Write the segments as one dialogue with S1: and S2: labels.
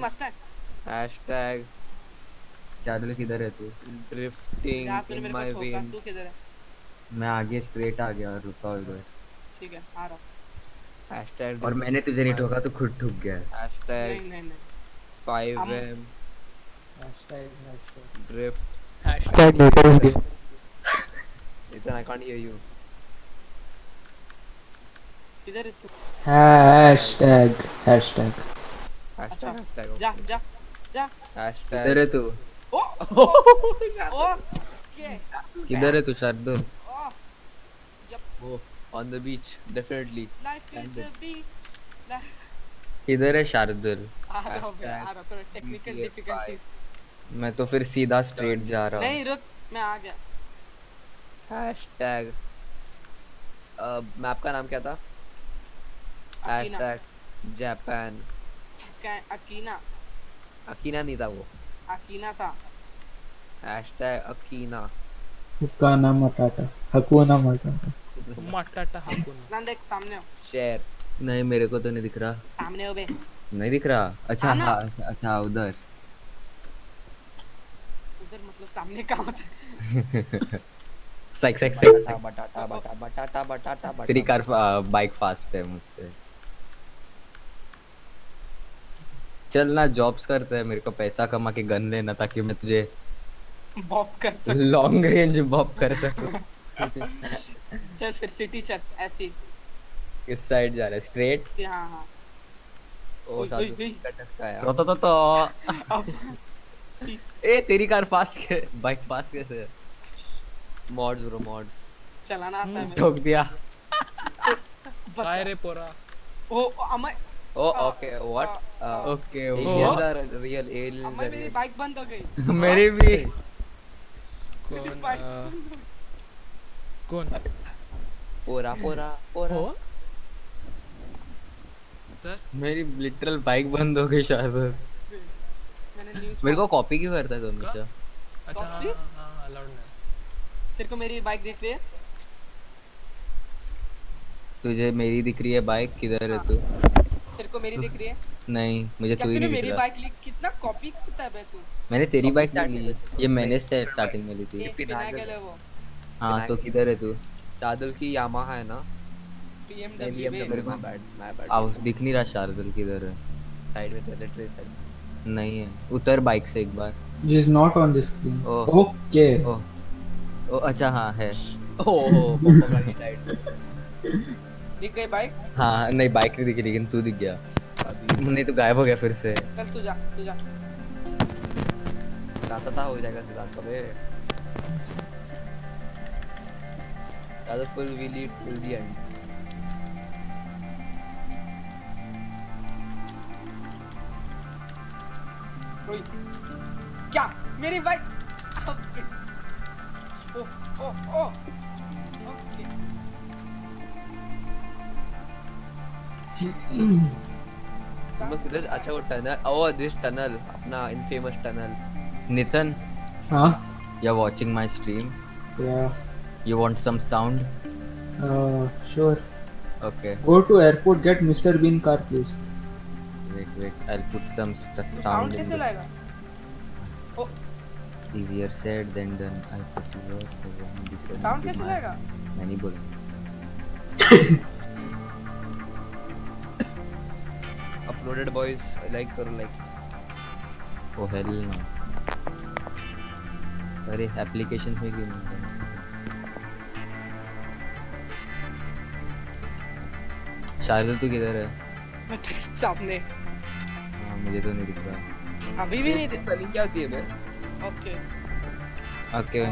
S1: Mustang
S2: hashtag
S3: Shardul किधर है तू?
S2: ड्रिफ्टिंग
S1: जहाँ तूने
S2: इन
S1: मेरे
S2: माय
S1: को ठोका, तू
S2: वेन्स।
S1: किधर है?
S3: मैं आगे स्ट्रेट आ गया और रुका उधर।
S1: ठीक है, आ रहा हूँ।
S2: हैशटैग
S3: और मैंने तुझे नहीं ठोका तो खुद ठुक गया।
S2: हैशटैग
S1: नहीं नहीं नहीं
S2: 5M
S4: hashtag
S2: drift.
S4: Hashtag letter is गए।
S2: Ethan, I can't hear you.
S1: किधर है तू?
S4: हैशटैग हैशटैग
S1: अच्छा
S2: Hashtag
S1: जा
S2: okay.
S1: जा जा।
S3: किधर है
S2: Hashtag
S3: तू?
S1: ओ ओ के
S3: किधर है तू Shardul?
S1: Oh
S2: oh, on the beach definitely.
S1: Life is
S2: Sandal.
S1: A be life.
S3: किधर है शार्दुल?
S1: आ रहा हूँ मैं, आ
S2: Hashtag
S1: रहा हूँ। थोड़ा टेक्निकल
S2: GTA 5
S1: डिफिकल्टीज।
S3: मैं तो फिर सीधा स्ट्रेट
S2: done.
S3: जा रहा हूँ।
S1: नहीं रुक, मैं आ गया।
S2: Hashtag मैप का नाम क्या था?
S1: Akina
S2: Hashtag Japan.
S1: Akina
S2: Akina नहीं था वो।
S1: अकीना था।
S2: Hashtag Akina.
S4: हुक्काना मटाटा हकुना मटाटा
S5: मटाटा हाकुन।
S1: नंद एक सामने हो,
S2: Share.
S3: नहीं मेरे को तो नहीं दिख रहा।
S1: सामने हो बे।
S3: नहीं दिख रहा? अच्छा
S1: हाँ ना।
S3: हाँ अच्छा उधर।
S1: उधर मतलब सामने कहाँ होता है?
S3: साइक साइक
S2: बटाटा
S3: साइक।
S2: बटाटा बटाटा बटाटा बटाटा।
S3: तेरी कार बाइक फास्ट है मुझसे। चल ना जॉब्स करते हैं, मेरे को पैसा कमा के गन लेना ताकि मैं तुझे
S1: बॉब कर सकता।
S3: लॉन्ग रेंज बॉब कर सकूं।
S1: चल फिर सिटी चल ऐसी।
S3: किस साइड जा रहा है? स्ट्रेट?
S1: हाँ हाँ।
S2: ओ
S1: ओए,
S2: साधु
S1: ओए, ओए।
S2: का टसकाया।
S3: तो
S1: अब प्लीज
S3: ए तेरी कार फास्ट के बाइक फास्ट कैसे है?
S2: Mods bro mods.
S1: चलाना आता है मेरे
S3: ठोक दिया।
S1: को।
S5: काय रे पोरा।
S1: ओ अमय
S2: ओ okay what?
S3: Okay
S2: Aliens are real. Aliens
S1: Amay
S2: are
S1: मेरी
S2: real.
S1: बाइक बंद हो गई।
S3: मेरी भी।
S5: कौन
S1: बाइक
S5: कौन
S2: पोरा पोरा पोरा।
S5: उधर?
S3: मेरी लिटरल बाइक बंद हो गई शायद।
S1: मैंने न्यूज़
S3: मेरे को कॉपी क्यों करता है तुम मुझे?
S5: अच्छा हाँ हाँ अलाउड नहीं।
S1: तेरे को मेरी बाइक दिख रही है?
S3: तुझे मेरी दिख रही है बाइक? किधर है
S1: हाँ।
S3: तू?
S1: तेरे को मेरी दिख रही है?
S3: नहीं मुझे
S1: क्या
S3: तू ही
S1: तूने
S3: नहीं दिख
S1: मेरी
S3: रहा।
S1: बाइक ली? कितना कॉपी करता है बे तू?
S3: मैंने तेरी
S2: Copy
S3: बाइक
S2: क्या
S3: नहीं ली,
S2: किया?
S3: ये मैंने स्टार्टिंग में ली थी।
S1: ये पिनाकल है वो।
S3: हाँ तो किधर है तू?
S2: शार्दुल की यामाहा है ना? नहीं
S1: BMW बे।
S2: BMW माय बैड
S3: आओ दिख नहीं रहा शार्दुल किधर है?
S2: साइड में तो लिटरली साइड।
S3: नहीं है, उतर बाइक से एक बार।
S4: He is not on the screen.
S3: Oh.
S4: Okay
S3: ओ ओ अच्छा हाँ है।
S2: ओह पापा गाड़ी डाइड।
S1: दिख गई बाइक?
S3: हाँ नहीं बाइक नहीं दिखी लेकिन तू दिख गया।
S2: अभी
S3: नहीं तो गायब हो गया फिर से।
S1: चल तू जा तू जा।
S2: राता हो जाएगा सिद्धार्थ कबे। Shardul full wheel till the end.
S1: ओए, क्या मेरी बाइक? ओ ओ ओ ओके।
S2: तुम लोग किधर? अच्छा वो टनल। ओह दिस टनल अपना इनफेमस टनल।
S3: नितिन
S4: हाँ
S3: you are watching my stream,
S4: या
S3: you want some sound?
S4: Sure
S3: okay
S4: go to airport gate mister Bean car please.
S3: Wait I will put some
S1: sound
S3: sound
S1: कैसे लाएगा? Oh
S3: easier said than done. I put your
S1: sound कैसे लाएगा?
S3: मैं नहीं बोला।
S2: Uploaded boys like करो like.
S3: Oh hell no. अरे application में क्यों नहीं? शार्दुल तू किधर है?
S1: मैं तेरे सामने।
S3: हाँ मुझे तो नहीं दिख रहा।
S1: अभी भी नहीं दिख।
S2: स्पेलिंग क्या होती है बे?
S1: Okay
S3: Okay,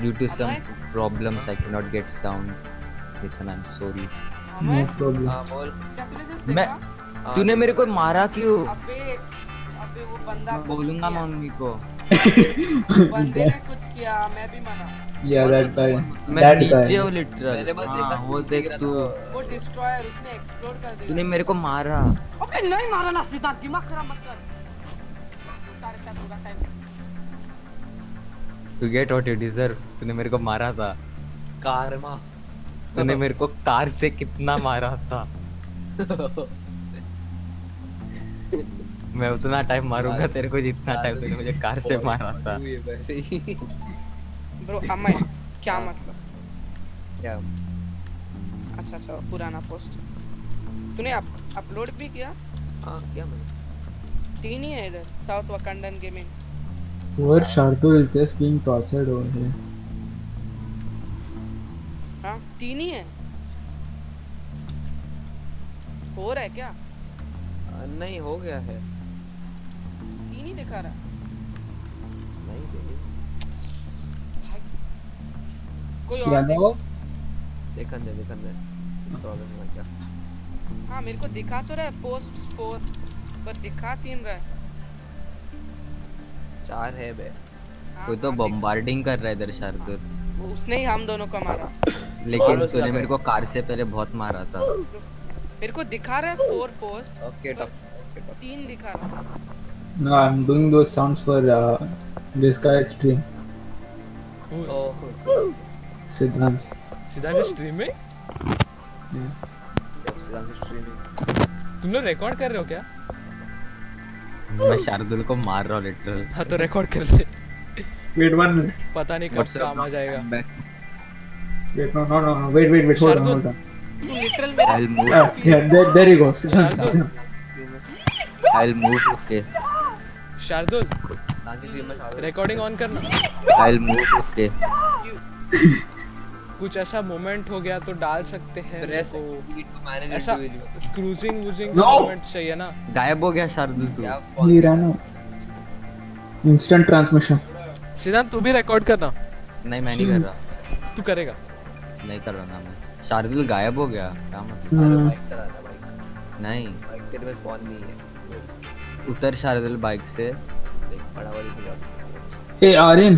S3: due to some
S1: Amay?
S3: problems I cannot get sound. Ethan, I'm sorry.
S4: No
S1: Amay
S4: problem.
S2: हां बोल।
S1: क्या तूने जस्ट
S3: मैं
S1: देखा?
S3: तूने मेरे को मारा क्यों?
S1: अबे अबे वो बंदा
S3: मैं
S1: कुछ
S3: बोलूंगा
S1: किया।
S3: मम्मी को।
S1: बंदे ने कुछ किया, मैं भी मरा।
S4: या दैट गाय
S3: मैं
S4: दैट
S3: नीचे
S4: गाय
S3: हूँ लिटरल।
S2: मैंने बस
S3: हाँ
S2: देखा
S3: वो देख तू।
S1: वो डिस्ट्रॉयर उसने एक्सप्लोड कर दिया।
S3: तूने मेरे को मारा।
S1: अबे नहीं मारा ना सीधा, दिमाग खराब मत कर। उतार क्या होगा time.
S3: You get what you deserve. तूने मेरे को मारा था।
S2: कारमा।
S3: तूने मेरे को कार से कितना मारा था। मैं उतना टाइम मारूंगा तेरे को जितना टाइम तूने मुझे कार से मारा था।
S2: ये वैसे ही
S1: ब्रो अमय क्या मतलब?
S2: क्या
S1: अच्छा अच्छा पुराना पोस्ट तूने अपलोड भी किया?
S2: हाँ क्या मैंने
S1: 3 ही है इधर south Wakandan gaming.
S4: Poor Shardul is just being tortured over here.
S1: हाँ 3 ही है। 4 है क्या?
S2: नहीं हो गया है
S1: 3 ही दिखा रहा है।
S2: नहीं दे
S1: कोई और देख-
S4: Shano?
S2: देखन दे प्रॉब्लम है क्या
S1: हाँ मेरे को दिखा तो रहा है पोस्ट 4 पर दिखा 3 रहा है।
S2: 4 है बे
S1: हाँ,
S3: वो तो
S1: हाँ,
S3: बम्बार्डिंग कर रहा है इधर शार्दुल।
S1: वो उसने ही हम दोनों को मारा।
S3: लेकिन
S2: उसका
S3: तूने
S2: क्या?
S3: मेरे को कार से पहले बहुत मारा था।
S1: मेरे को दिखा रहा है 4 पोस्ट
S2: ओके टफ
S1: 3 दिखा रहा है।
S4: No, I'm doing those sounds for this guy's stream,
S5: Who's?
S4: Siddhans.
S5: सिद्धांत स्ट्रीमिंग?
S2: स्ट्रीमिंग
S5: तुम लोग रिकॉर्ड कर रहे हो क्या?
S3: मैं शार्दुल को मार रहा हूँ लिटरल।
S5: हाँ तो रिकॉर्ड कर ले।
S4: Wait 1 minute.
S5: पता नहीं कब काम आ जाएगा।
S4: Wait, no. Wait. Hold on,
S5: Shardul.
S4: hold on.
S1: तू लिटरल मेरा
S3: I'll move.
S4: Yeah, there you go. Siddhant.
S5: Shardul.
S3: I'll move. Okay.
S5: Shardul
S2: ताकि स्ट्रीम में सारे
S5: रिकॉर्डिंग ऑन करना।
S3: I'll move. Okay.
S5: कुछ ऐसा मोमेंट हो गया तो डाल सकते हैं मेरे
S2: प्रेस
S5: को।
S2: टू मैनेज
S5: ऐसा
S2: इंडिविजुअल
S5: क्रूजिंग वूजिंग
S4: No.
S5: मोमेंट चाहिए ना।
S3: गायब हो गया शार्दुल तू।
S2: क्या
S4: He ran out. Instant transmission.
S5: सिद्धांत तू भी रिकॉर्ड करना।
S3: नहीं मैं नहीं कर रहा।
S5: तू करेगा।
S3: नहीं कर रहा ना मैं। शार्दुल गायब हो गया क्या मतलब?
S2: बाइक चला रहा बाइक
S3: नहीं
S2: बाइक तेरे में स्पॉन नहीं है
S3: उतर शार्दुल बाइक से।
S2: देख बड़ा वाली जगह
S4: Hey, Aryan.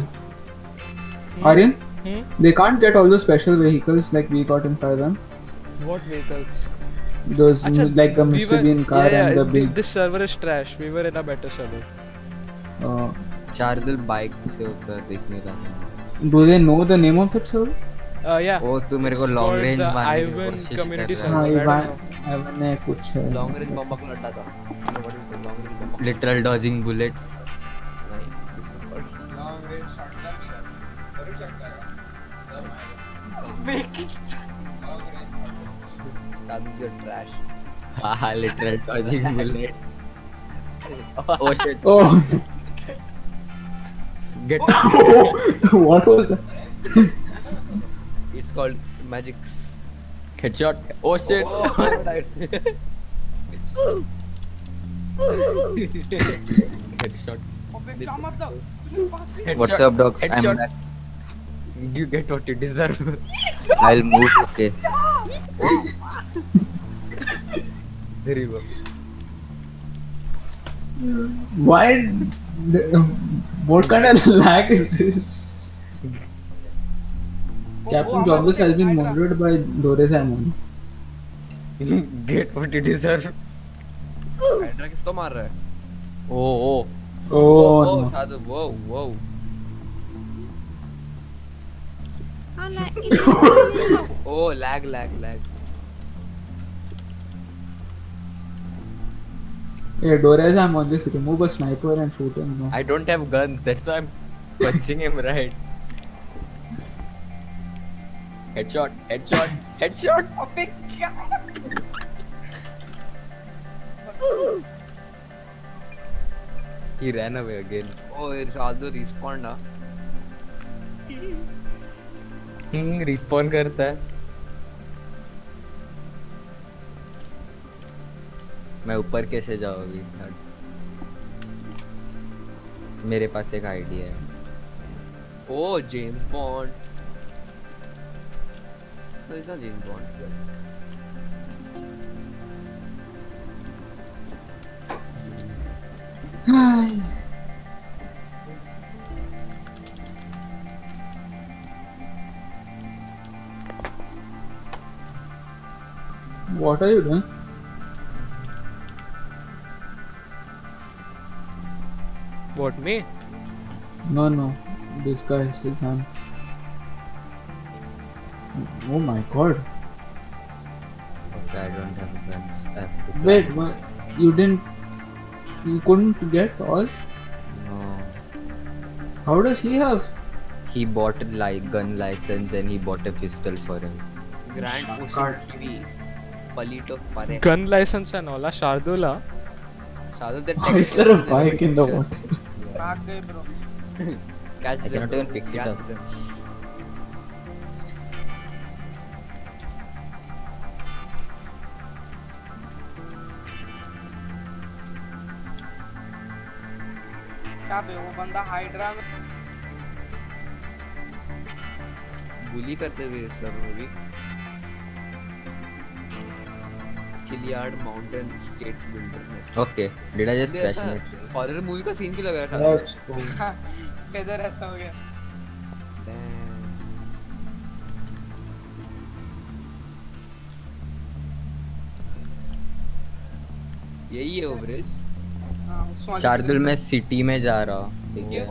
S4: Aryan?
S5: Hmm?
S4: They can't get all those special vehicles like we got in 5M.
S5: What vehicles?
S4: Those
S5: अच्छा,
S4: like the
S5: we
S4: Mr.
S5: were-
S4: Bean car
S5: yeah,
S4: and the
S5: yeah,
S4: big.
S5: This server is trash. We were in a better server.
S4: Uh,
S3: Shardul bike से उतर दिख नहीं रहा।
S4: do they know the name of that server?
S5: Yeah.
S3: वो तू मेरे को
S5: It's
S3: long
S5: called
S3: range
S5: the
S3: मारने की
S5: Ivan
S3: कोशिश
S5: community
S3: कर रहा
S4: हाँ
S5: server. I
S4: Ivan
S5: don't know.
S4: Ivan ने कुछ है
S2: लॉन्ग रेंज बम को लटा था लॉन्ग रेंज बम
S3: है। Literal dodging bullets.
S2: नहीं this is called that is your trash
S3: हाँ literal dodging bullets. Oh shit
S4: Oh,
S3: get
S4: what was that?
S2: it's called magics
S3: headshot. Oh shit headshot.
S1: अबे क्या मतलब तूने पास भी
S3: What's up dogs? I'm
S2: Headshot.
S3: back. You get what you deserve. I'll move. Okay. There you go.
S4: Why? What kind of lag is this? Captain Jobless has been murdered by Doraemon.
S3: Get what you deserve.
S2: Hydra किसको मार रहा है
S3: Oh oh.
S4: Oh no.
S2: साधु वो ओ lag
S4: Hey Doraemon, just remove a sniper and shoot him. No.
S3: I don't have gun. That's why I'm punching him right. Headshot. Headshot. Headshot.
S1: अबे क्या
S3: He ran away again.
S2: Oh साधु respond ना
S3: Respawn करता है. मैं ऊपर कैसे जाऊँ अभी? मेरे पास एक आइडिया है.
S2: ओ जेम्स बॉन्ड तो इतना James bond
S4: What are you doing?
S5: What, me?
S4: No. This guy Siddhant. Oh my god.
S3: Okay, I don't have guns. I have to
S4: Wait, what? You didn't. He couldn't get all.
S3: No.
S4: How does he have?
S3: He bought a gun license and he bought a pistol for him.
S2: Grand
S4: Card.
S2: Ocean TV. Palito Pare.
S5: Gun license and all. Shardula.
S2: Shadu, the
S4: Is there a bike in the one?
S1: भाग गए bro.
S2: Catch
S3: I
S2: them,
S3: cannot
S2: bro.
S3: even pick it
S2: Catch
S3: up.
S2: them.
S1: क्या बे वो बंदा hydra में
S2: बुली करते हुए सब movie चिलियार्ड mountain state builder में
S3: Okay. Did I just crash it?
S2: Horror movie का सीन क्यों लग रहा था
S4: Let's go.
S1: किधर ऐसा हो गया
S2: यही है वो ब्रिज
S1: हाँ उस वाले
S3: शार्दुल मैं सिटी में जा रहा हूँ ठीक है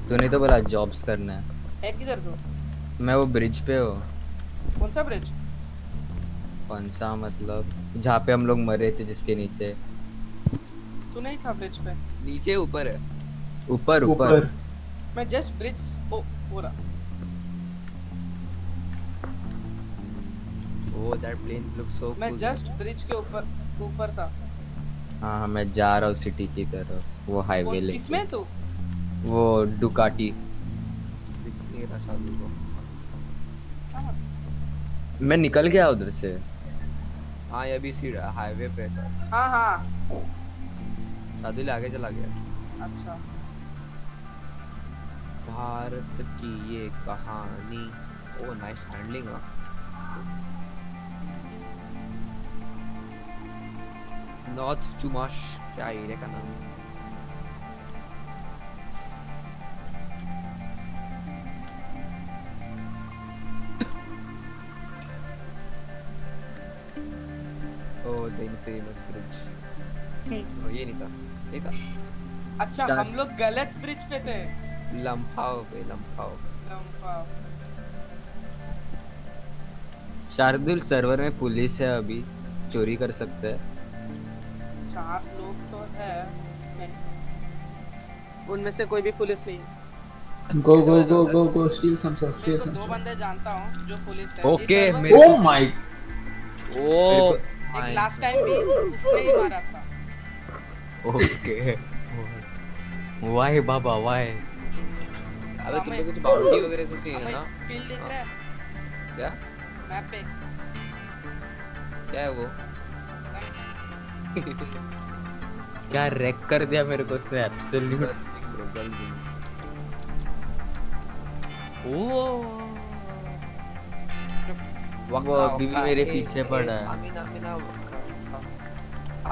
S3: तूने तो बोला जॉब्स करना है
S1: है किधर तो
S3: मैं वो ब्रिज पे हूँ
S1: कौन सा ब्रिज
S3: कौन सा मतलब जहाँ पे हम लोग मरे थे जिसके नीचे
S1: तू नहीं था ब्रिज पे
S2: नीचे ऊपर है
S3: ऊपर ऊपर
S4: ऊपर.
S1: मैं जस्ट ब्रिज ओ पूरा
S2: oh that plane looks so
S1: मैं जस्ट ब्रिज के ऊपर ऊपर था
S3: हाँ हाँ मैं जा रहा हूँ सिटी की तरफ वो हाईवे लेके
S1: किसमें तू
S3: वो डुकाटी
S2: दिखने रहा शादी को
S1: क्या मतलब?
S3: मैं निकल गया उधर से
S2: हाँ ये भी सी हाईवे पे था
S1: हाँ हाँ
S2: शादी ले आगे चला गया
S1: अच्छा
S2: भारत की ये कहानी ओह नाइस हैंडलिंग नॉर्थ चुमाश क्या एरिया का नाम है ओह द फेमस ब्रिज ये नहीं था ये था
S1: अच्छा
S3: Start.
S1: हम लोग गलत ब्रिज पे थे
S2: लम्फाओ पे लम्फाओ
S1: लंबा।
S3: शार्दुल सर्वर में पुलिस है अभी चोरी कर सकते हैं
S1: 4 लोग तो है नहीं। उनमें से कोई भी पुलिस नहीं है
S4: Go, go, go, go, go. Steal some stuff.
S1: मैं
S4: Steal
S1: तो
S4: some
S1: 2
S4: stuff.
S1: बंदे जानता हूँ जो पुलिस है
S3: Okay,
S1: ये सर्वर-
S3: मेरे
S4: Oh my.
S2: ओह
S1: एक लास्ट टाइम भी उसने ही मारा था
S3: ओके वाई बाबा वाई
S2: अबे तुम लोग कुछ बाउंड्री वगैरह कुछ नहीं है ना
S1: फील्ड दिख रहा है
S2: क्या
S1: मैप पे
S2: क्या है वो
S3: क्या रैक कर दिया मेरे को उसने एब्सोल्यूट वो अभी भी मेरे पीछे पड़ा है।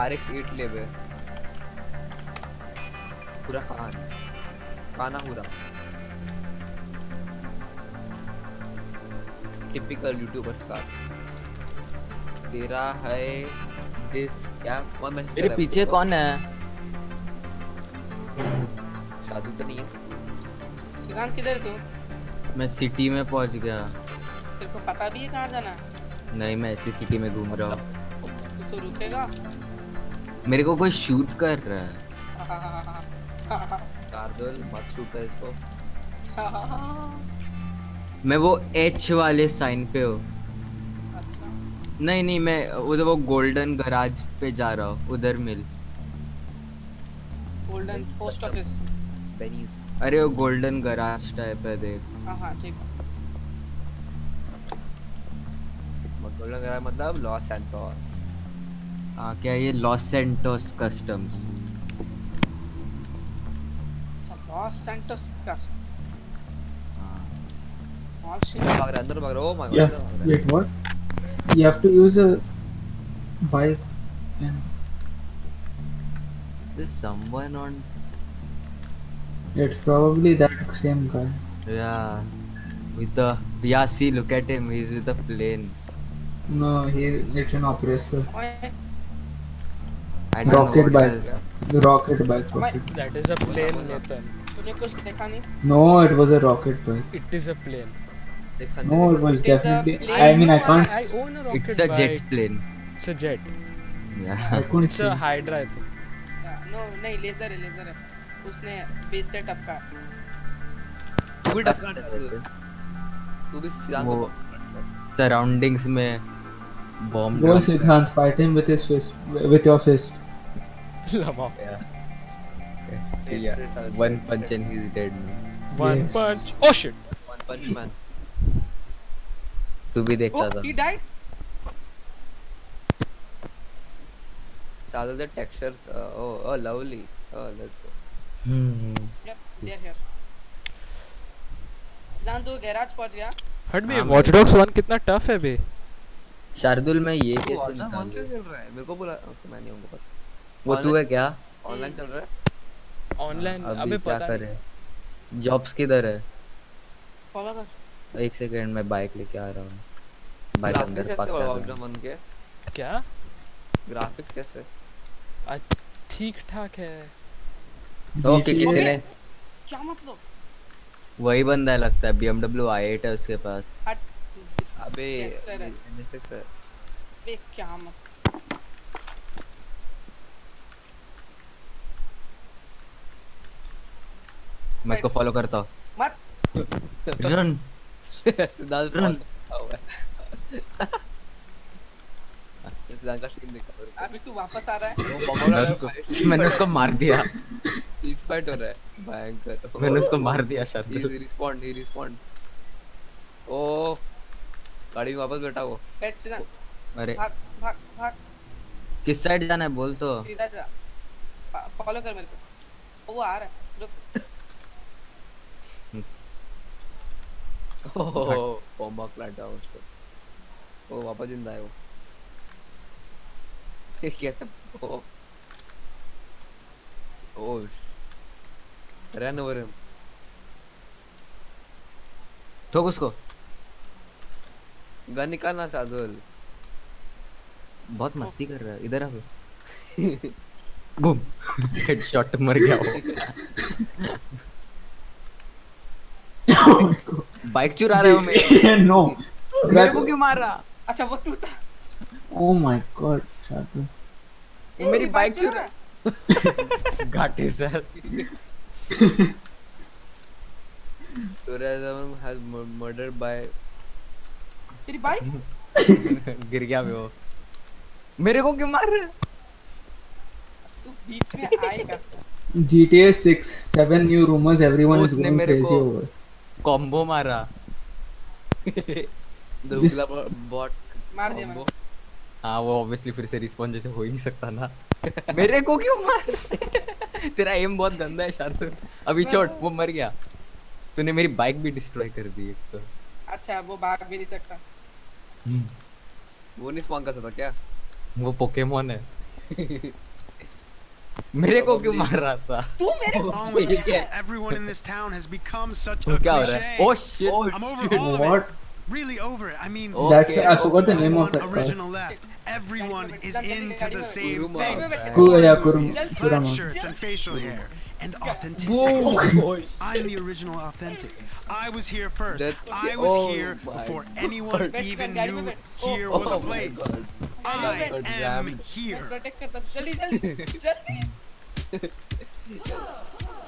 S2: RX 8 ले बे पूरा काना पूरा टिपिकल यूट्यूबर्स का तेरा है दिस क्या कौन मैसेज
S3: मेरे पीछे कौन है
S2: शादी तो नहीं है
S1: सिद्धांत किधर तू
S3: मैं सिटी में पहुंच गया
S1: तेरे को पता भी है कहाँ जाना है
S3: नहीं मैं ऐसी सिटी में घूम रहा हूँ
S1: तू तो रुकेगा
S3: मेरे को कोई शूट कर रहा है
S2: शार्दुल मत शूट है इसको
S3: मैं वो एच वाले साइन पे हूँ
S1: अच्छा
S3: नहीं नहीं मैं उधर वो गोल्डन गराज पे जा रहा हूँ उधर मिल
S1: गोल्डन पोस्ट ऑफिस
S2: बेनीज
S3: अरे वो गोल्डन गराज टाइप है देख
S1: हाँ हाँ ठीक है
S2: मतलब लॉस सैंटोस
S3: हाँ क्या ये लॉस सैंटोस कस्टम्स
S1: अच्छा लॉस सैंटोस का
S3: हाँ
S1: मॉल शिट
S2: भाग रहा है अंदर भाग रहा है oh my
S4: Yeah.
S2: God
S4: Wait, what? You have to use a bike and
S3: there's someone on
S4: it's probably that same guy.
S3: yeah with the yeah see look at him he's with a plane
S4: No, it's an oppressor.
S1: ओए
S3: I don't know
S4: Rocket
S3: what
S4: bike.
S3: else.
S4: The rocket bike.
S1: Oh my-
S4: Rocket.
S5: That is a plane, Nathan.
S1: तूने कुछ देखा नहीं
S4: No, it was a rocket bike.
S5: It is a plane.
S4: No, it was
S1: It is a
S4: definitely.
S1: plane.
S4: I mean, I can't.
S5: I own a rocket
S3: It's a jet
S5: bike.
S3: plane
S5: It's a jet.
S3: yeah
S4: I couldn't
S5: It's
S4: see.
S5: a Hydra, I think.
S1: No नहीं laser है उसने base से टपका
S2: तू भी touch कर तू भी सिद्धांत
S3: वो
S2: को पकड़ कर।
S3: सराउंडिंग्स में bomb
S4: Go Siddhant, fight him with his fist, with your fist.
S5: लमा
S3: one punch and he is dead.
S5: One
S4: Yes.
S5: Punch. Oh shit.
S2: One punch man
S3: तू भी देखता
S1: oh
S3: था.
S1: he died
S2: सादर the textures oh lovely let's go
S1: yep they are here सिद्धांत तू garage पहुंच गया
S5: हट में
S3: हाँ,
S5: वॉच डॉग्स 1 कितना टफ है बे.
S3: शार्दुल में ये
S2: कैसे
S3: कैसे
S2: ना
S3: निकाल
S2: क्यों चल रहा है मेरे को बोला ओके मैं नहीं हूं पता
S3: वो तू है क्या?
S2: ऑनलाइन चल रहा है
S5: ऑनलाइन
S3: अभी
S5: अबे
S3: क्या
S5: पता
S3: करे? जॉब्स किधर है?
S1: फॉलो कर
S3: एक सेकंड में बाइक लेके आ रहा हूँ. बाइक
S2: ग्राफिक्स
S3: अंदर
S2: कैसे
S3: पार्क कर
S2: हुआ
S3: रहा
S2: ऑब्जर्व
S3: हूँ.
S2: मन के
S5: क्या
S2: ग्राफिक्स कैसे
S5: ठीक ठाक है.
S3: ओके
S4: GTA
S3: किसी ने
S1: क्या मतलब
S3: वही बंदा है लगता है. BMW i8 है उसके पास.
S1: हट
S2: अबे
S1: Tester है।
S2: NSX है
S1: बे क्या मत
S3: मैं इसको फॉलो करता हूँ.
S1: मत
S3: रन.
S2: सिद्धांत
S3: Run.
S2: सिद्धांत का सीन देखा
S1: अभी तू वापस आ रहा है
S2: वो बमोड़ा
S3: मैंने उसको मार दिया.
S2: स्ट्रीट फाइट हो रहा है भयंकर
S3: मैंने उसको मार दिया
S2: ही
S3: शार्दुल.
S2: रिस्पॉन्ड ओ गाड़ी में वापस बैठा वो
S1: हेड सिद्धांत
S3: अरे
S1: भाग भाग भाग
S3: किस साइड जाना है बोल तो.
S1: सीधा जा फॉलो कर मेरे को वो आ रहा है रुक
S2: ओह बॉम्बा क्लैट डाउन उसको ओ वापस जिंदा है वो ये कैसे ओ ओ रन ओवर हिम
S3: ठोक उसको.
S2: गन निकालना शार्दुल
S3: बहुत मस्ती कर रहा है. इधर आ बे. बूम. हेडशॉट मर गया वो. बाइक चुरा रहे हो मेरे.
S4: No.
S3: मेरे को क्यों मार रहा?
S1: अच्छा वो तू था
S4: Oh my God, Shardul.
S3: ये मेरी बाइक चुरा
S1: है
S3: घाटे से.
S2: tourism has murdered by
S1: तेरी बाइक
S3: गिर गया वो. मेरे को क्यों मार रहा है?
S1: तू बीच में आएगा
S4: GTA 6, 7 new rumors everyone is
S3: उसने
S4: going
S3: मेरे
S4: crazy
S3: को-
S4: over.
S3: कॉम्बो मारा.
S2: दूसरा बॉट
S1: मार दिया मैंने
S3: हाँ वो ऑब्वियसली फिर से रिस्पॉन्स जैसे हो ही नहीं सकता ना. मेरे को क्यों मार? तेरा एम बहुत गंदा है शार्दुल. अभी छोड़ वो मर गया. तूने मेरी बाइक भी डिस्ट्रॉय कर दी एक तो.
S1: अच्छा वो भाग भी नहीं सकता
S2: वो नहीं स्पॉन कर सकता क्या
S3: वो पोकेमोन है. मेरे को क्यों मार रहा था?
S1: तू मेरे
S6: Wrong with you? Everyone in this town has become such a
S3: क्या हो रहा है?
S6: cliche.
S3: Oh shit.
S6: I'm over all of
S4: What?
S6: it. Really over it. I mean,
S4: That's I
S6: there's
S4: forgot the name
S6: no
S4: of that
S6: one
S4: car.
S6: original left. Everyone is into the same
S2: Kuruma.
S6: thing.
S4: Yeah,
S6: Movies,
S4: Kuruma.
S6: plaid shirts and facial hair and authenticity. I'm the original authentic. I was here first.
S2: That-
S6: I was
S2: oh
S6: here
S2: my
S6: before anyone
S1: God.
S6: even
S1: गाड़ी में
S6: knew
S1: बैठ।
S6: here
S1: Oh,
S6: was a
S2: my
S6: place.
S2: God.
S6: I
S2: God
S6: am
S2: damn.
S6: here.
S1: Protect करता हूं। जल्दी जल्दी जल्दी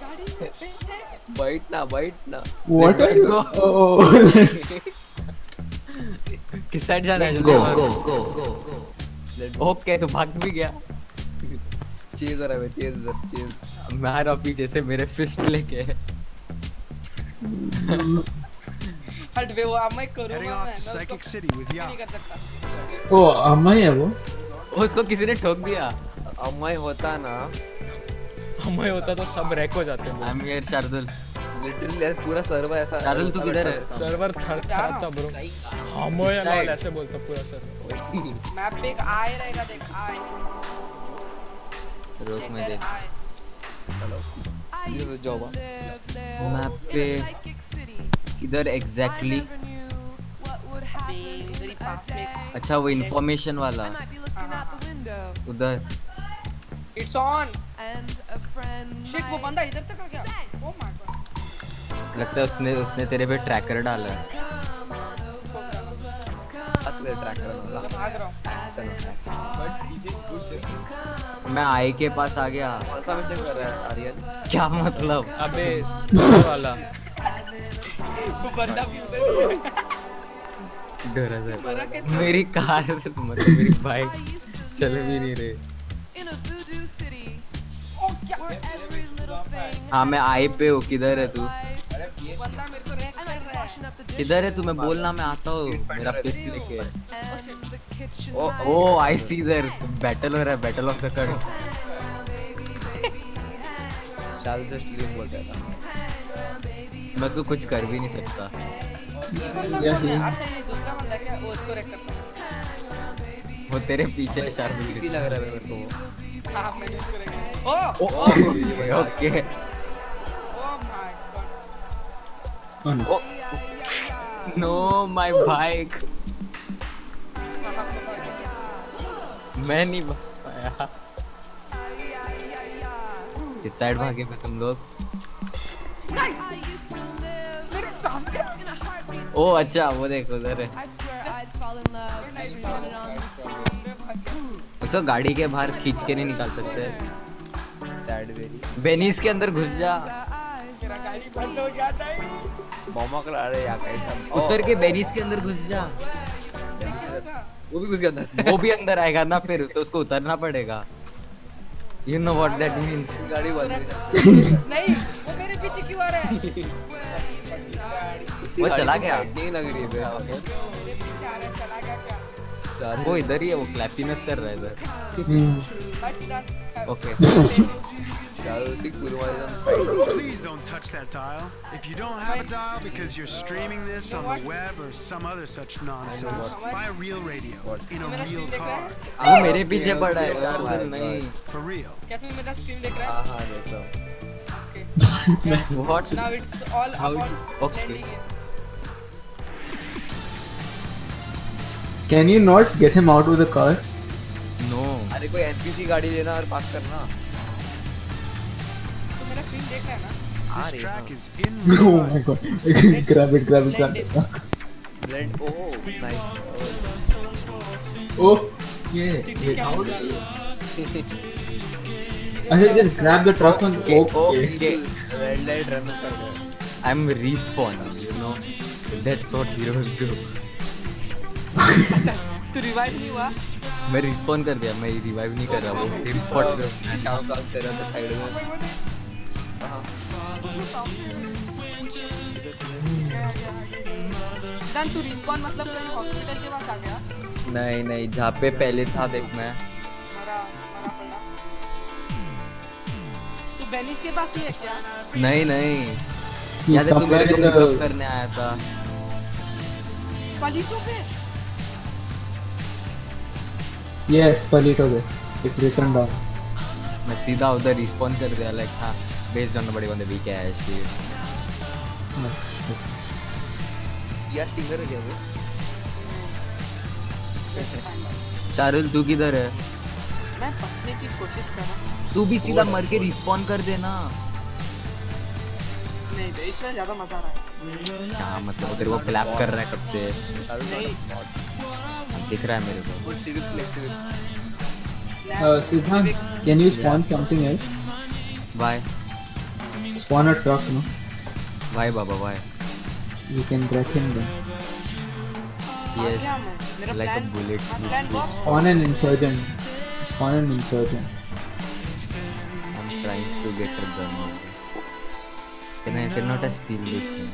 S1: गाड़ी में बैठ
S2: बाइट ना
S4: What are
S3: Let's
S4: you?
S3: go.
S4: Oh.
S3: किस साइड जाना है?
S2: Go,
S3: go. ओके तो भाग भी गया.
S2: चेजर है चेज
S3: मारा पीछे से मेरे फिस्ट लेके.
S1: हट बे वो अब मैं करूंगा
S6: Heading
S1: मैं
S6: off to
S1: उसको
S6: Psychic City with
S1: नहीं
S6: Yap.
S1: कर सकता
S4: Oh, अम्मा है वो.
S3: उसको किसी ने ठोक दिया.
S2: अम्मा होता ना
S5: हमें होता तो सब रैक हो जाते हैं.
S3: I am here Shardul.
S2: Literally पूरा सर्वर ऐसा
S3: शार्दुल तू किधर है?
S5: सर्वर थरथराता ब्रो. हमें
S3: Side.
S5: यार ऐसे बोलता पूरा सर्वर.
S1: मैप पे एक आए रहेगा देख आए
S3: रोक में देख.
S2: ये तो जॉब
S3: मैप पे किधर एग्जैक्टली?
S1: बे उधर ही पास में
S3: अच्छा वो इंफॉर्मेशन वाला उधर.
S1: इट्स ऑन शिट वो बंदा इधर तक आ गया ओ माय गॉड
S3: लगता है उसने तेरे पे ट्रैकर डाला है.
S2: ट्रैक करना
S1: भाग रहा हूं
S3: मैं आई के पास आ गया।
S2: कौन सा मिशन कर रहा है आर्यन?
S3: क्या मतलब?
S5: अबे ये वाला
S1: वो बंदा भी उधर ही है।
S3: डरा
S1: मरा
S3: था।
S1: कैसे?
S3: मेरी कार मतलब मेरी बाइक चल भी नहीं रही।
S1: ओ क्या
S3: हाँ मैं आई पे हूँ, किधर है तू?
S1: बंदा मेरे को रैक कर रहा है।
S3: किधर है तू? मैं बोलना, मैं आता हूँ मेरा पिस लेके। ओ आई सी देयर, बैटल हो रहा है, बैटल ऑफ द कर्ड्स।
S2: शायद से स्ट्रीम बोल रहा था।
S3: मैं उसको कुछ कर भी नहीं सकता।
S1: ये बंदा
S4: या
S1: कौन है?
S4: ही।
S1: अच्छा ये दूसरा बंदा क्या? वो उसको रैक करता है।
S3: वो तेरे पीछे है
S2: इसी
S3: शायद।
S2: लग रहा है मेरे को।
S1: हाँ मैंने उसको रैक किया। Oh
S3: okay
S1: oh my god.
S4: Oh no.
S3: No my bike. मैं नहीं भाग पाया। इस साइड भागे पे तुम लोग।
S1: मेरे सामने
S3: ओ अच्छा वो देखो उधर है। उसको गाड़ी के बाहर खींच के नहीं निकाल सकते।
S2: Sad very.
S3: बेनीस के अंदर घुस जा।
S1: मेरा गाड़ी बंद हो गया था।
S2: मॉमा को अरे यार कैसा
S3: उतर के बेनीस के अंदर घुस जा।
S2: वो भी घुस गया अंदर।
S3: वो भी अंदर आएगा ना, फिर तो उसको उतरना पड़ेगा। You know what that means.
S2: गाड़ी बंद है।
S1: नहीं वो मेरे पीछे क्यों आ रहा है?
S3: वो चला गया।
S2: नहीं लग रही है
S1: मेरे पीछे आ रहा है, चला गया क्या?
S3: वो इधर ही है, वो क्लैपीनेस कर रहा है इधर।
S1: बस सीधा
S3: ओके
S2: चलो सिक्स पूरे वाले
S6: Please don't touch that dial. If you don't have a dial because you're streaming this on the web or some other such nonsense, buy a real radio in a
S1: मेरा
S6: real
S1: screen देख रहा
S6: car.
S1: है?
S3: वो मेरे पीछे पड़ा है यार। नहीं
S6: For real.
S1: क्या तुम मेरा स्क्रीन देख रहा है?
S2: हाँ देख रहा हूँ।
S3: What?
S1: Now it's all
S3: How
S1: about
S3: okay.
S1: blending in.
S4: Can you not get him out of the car?
S3: No
S2: अरे कोई एनपीसी गाड़ी लेना और पास करना।
S1: तो मेरा स्क्रीन देख रहा है ना?
S2: आ
S6: This
S2: रही
S6: track
S2: है।
S6: is in
S4: Oh
S6: real
S4: my
S6: life.
S4: god. grab it, grab it, grab it.
S2: Blend oh nice.
S4: Oh, yeah. Wait, how do you... I said just grab the truck and okay.
S3: Okay
S2: red light run कर गया।
S3: I am respawn, you know that's what heroes do.
S1: तू revive नहीं हुआ?
S3: मैं respawn कर दिया, मैं revive नहीं कर रहा। वो सेम स्पॉट पे
S2: चारों का तेरा तो साइड में।
S1: डन तू रिस्पॉन मतलब कहीं हॉस्पिटल के पास आ गया?
S3: नहीं नहीं, जहाँ पे पहले था देख मैं।
S1: मरा मरा पड़ा। तू बेनिस के पास ही है क्या?
S3: नहीं नहीं,
S4: He's
S3: याद है तू
S4: somewhere
S3: मेरे को
S4: in
S3: पिकअप
S4: the...
S3: करने आया था।
S1: पलीटो पे?
S4: Yes, Palito there. It's written down.
S3: मैं सीधा उधर रिस्पॉन कर दिया, लाइक हाँ based on the body on the week cash.
S2: यार सिंगर है क्या वो?
S3: शारुल तू किधर है?
S1: मैं बचने की कोशिश कर रहा हूँ।
S3: तू भी सीधा मर के रिस्पॉन कर देना।
S1: नहीं तो इसमें ज्यादा मजा आ रहा है।
S3: क्या मतलब, तेरे को क्लैप कर रहा है कब से?
S1: नहीं
S3: दिख रहा है मेरे को।
S2: वो civic flexible.
S4: Siddhant, can you spawn something else?
S3: Why
S4: Spawn a truck, no?
S3: Why बाबा why.
S4: You can break him then.
S3: Yes
S1: क्या मैं? मेरा
S3: like a
S1: plan
S3: bullet.
S1: Plan box
S4: Spawn an insurgent. Spawn an insurgent.
S3: I am trying to get a gun. Can I not steal this thing?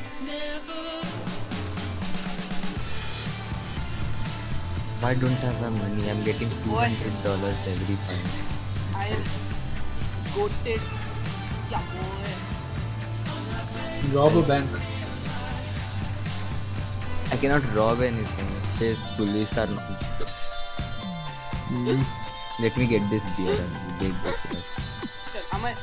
S3: I don't have the money. I'm getting $200 every time.
S1: I goated क्या बोल?
S4: Rob a bank.
S3: I cannot rob anything. It says police are not. Let me get this beer and take this.
S1: चल मैं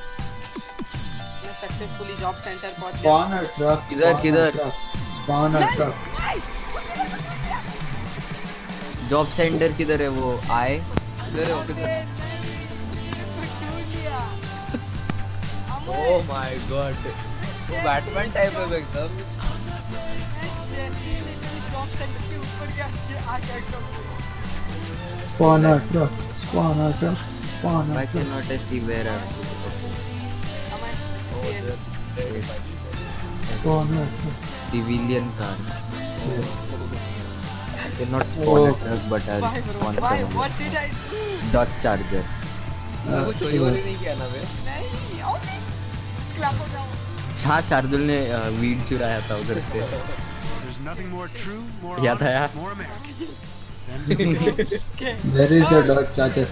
S1: successfully job centre पहुंच गया।
S4: Spawn a truck.
S3: किधर,
S4: spawn a
S3: किधर?
S4: truck, Spawn a truck.
S3: Job centre किधर है? वो आए
S2: इधर है ऑफिस में। ओह माय गॉड, वो बैटमैन टाइप है एकदम।
S1: जॉब सेंटर के ऊपर गया, ये आ गया एकदम से।
S4: Spawner truck. Spawner truck. Spawner
S2: Why
S4: truck.
S2: cannot I see where I'm
S4: Spawner truck.
S2: civilian cars?
S4: Yes.
S2: Cannot spawn a
S4: Oh.
S2: truck, but I'll
S1: Why, bro?
S2: spawn
S1: Why?
S2: someone.
S1: What did I do?
S2: Dodge Charger.
S4: Sure.
S1: नहीं, okay. Clap हो जाओ.
S3: हाँ शार्दुल ने weed चुराया था उधर से
S6: There's nothing more true, more
S3: याद आया?
S6: honest, more American than Negroes.
S4: Where is the Dodge Charger?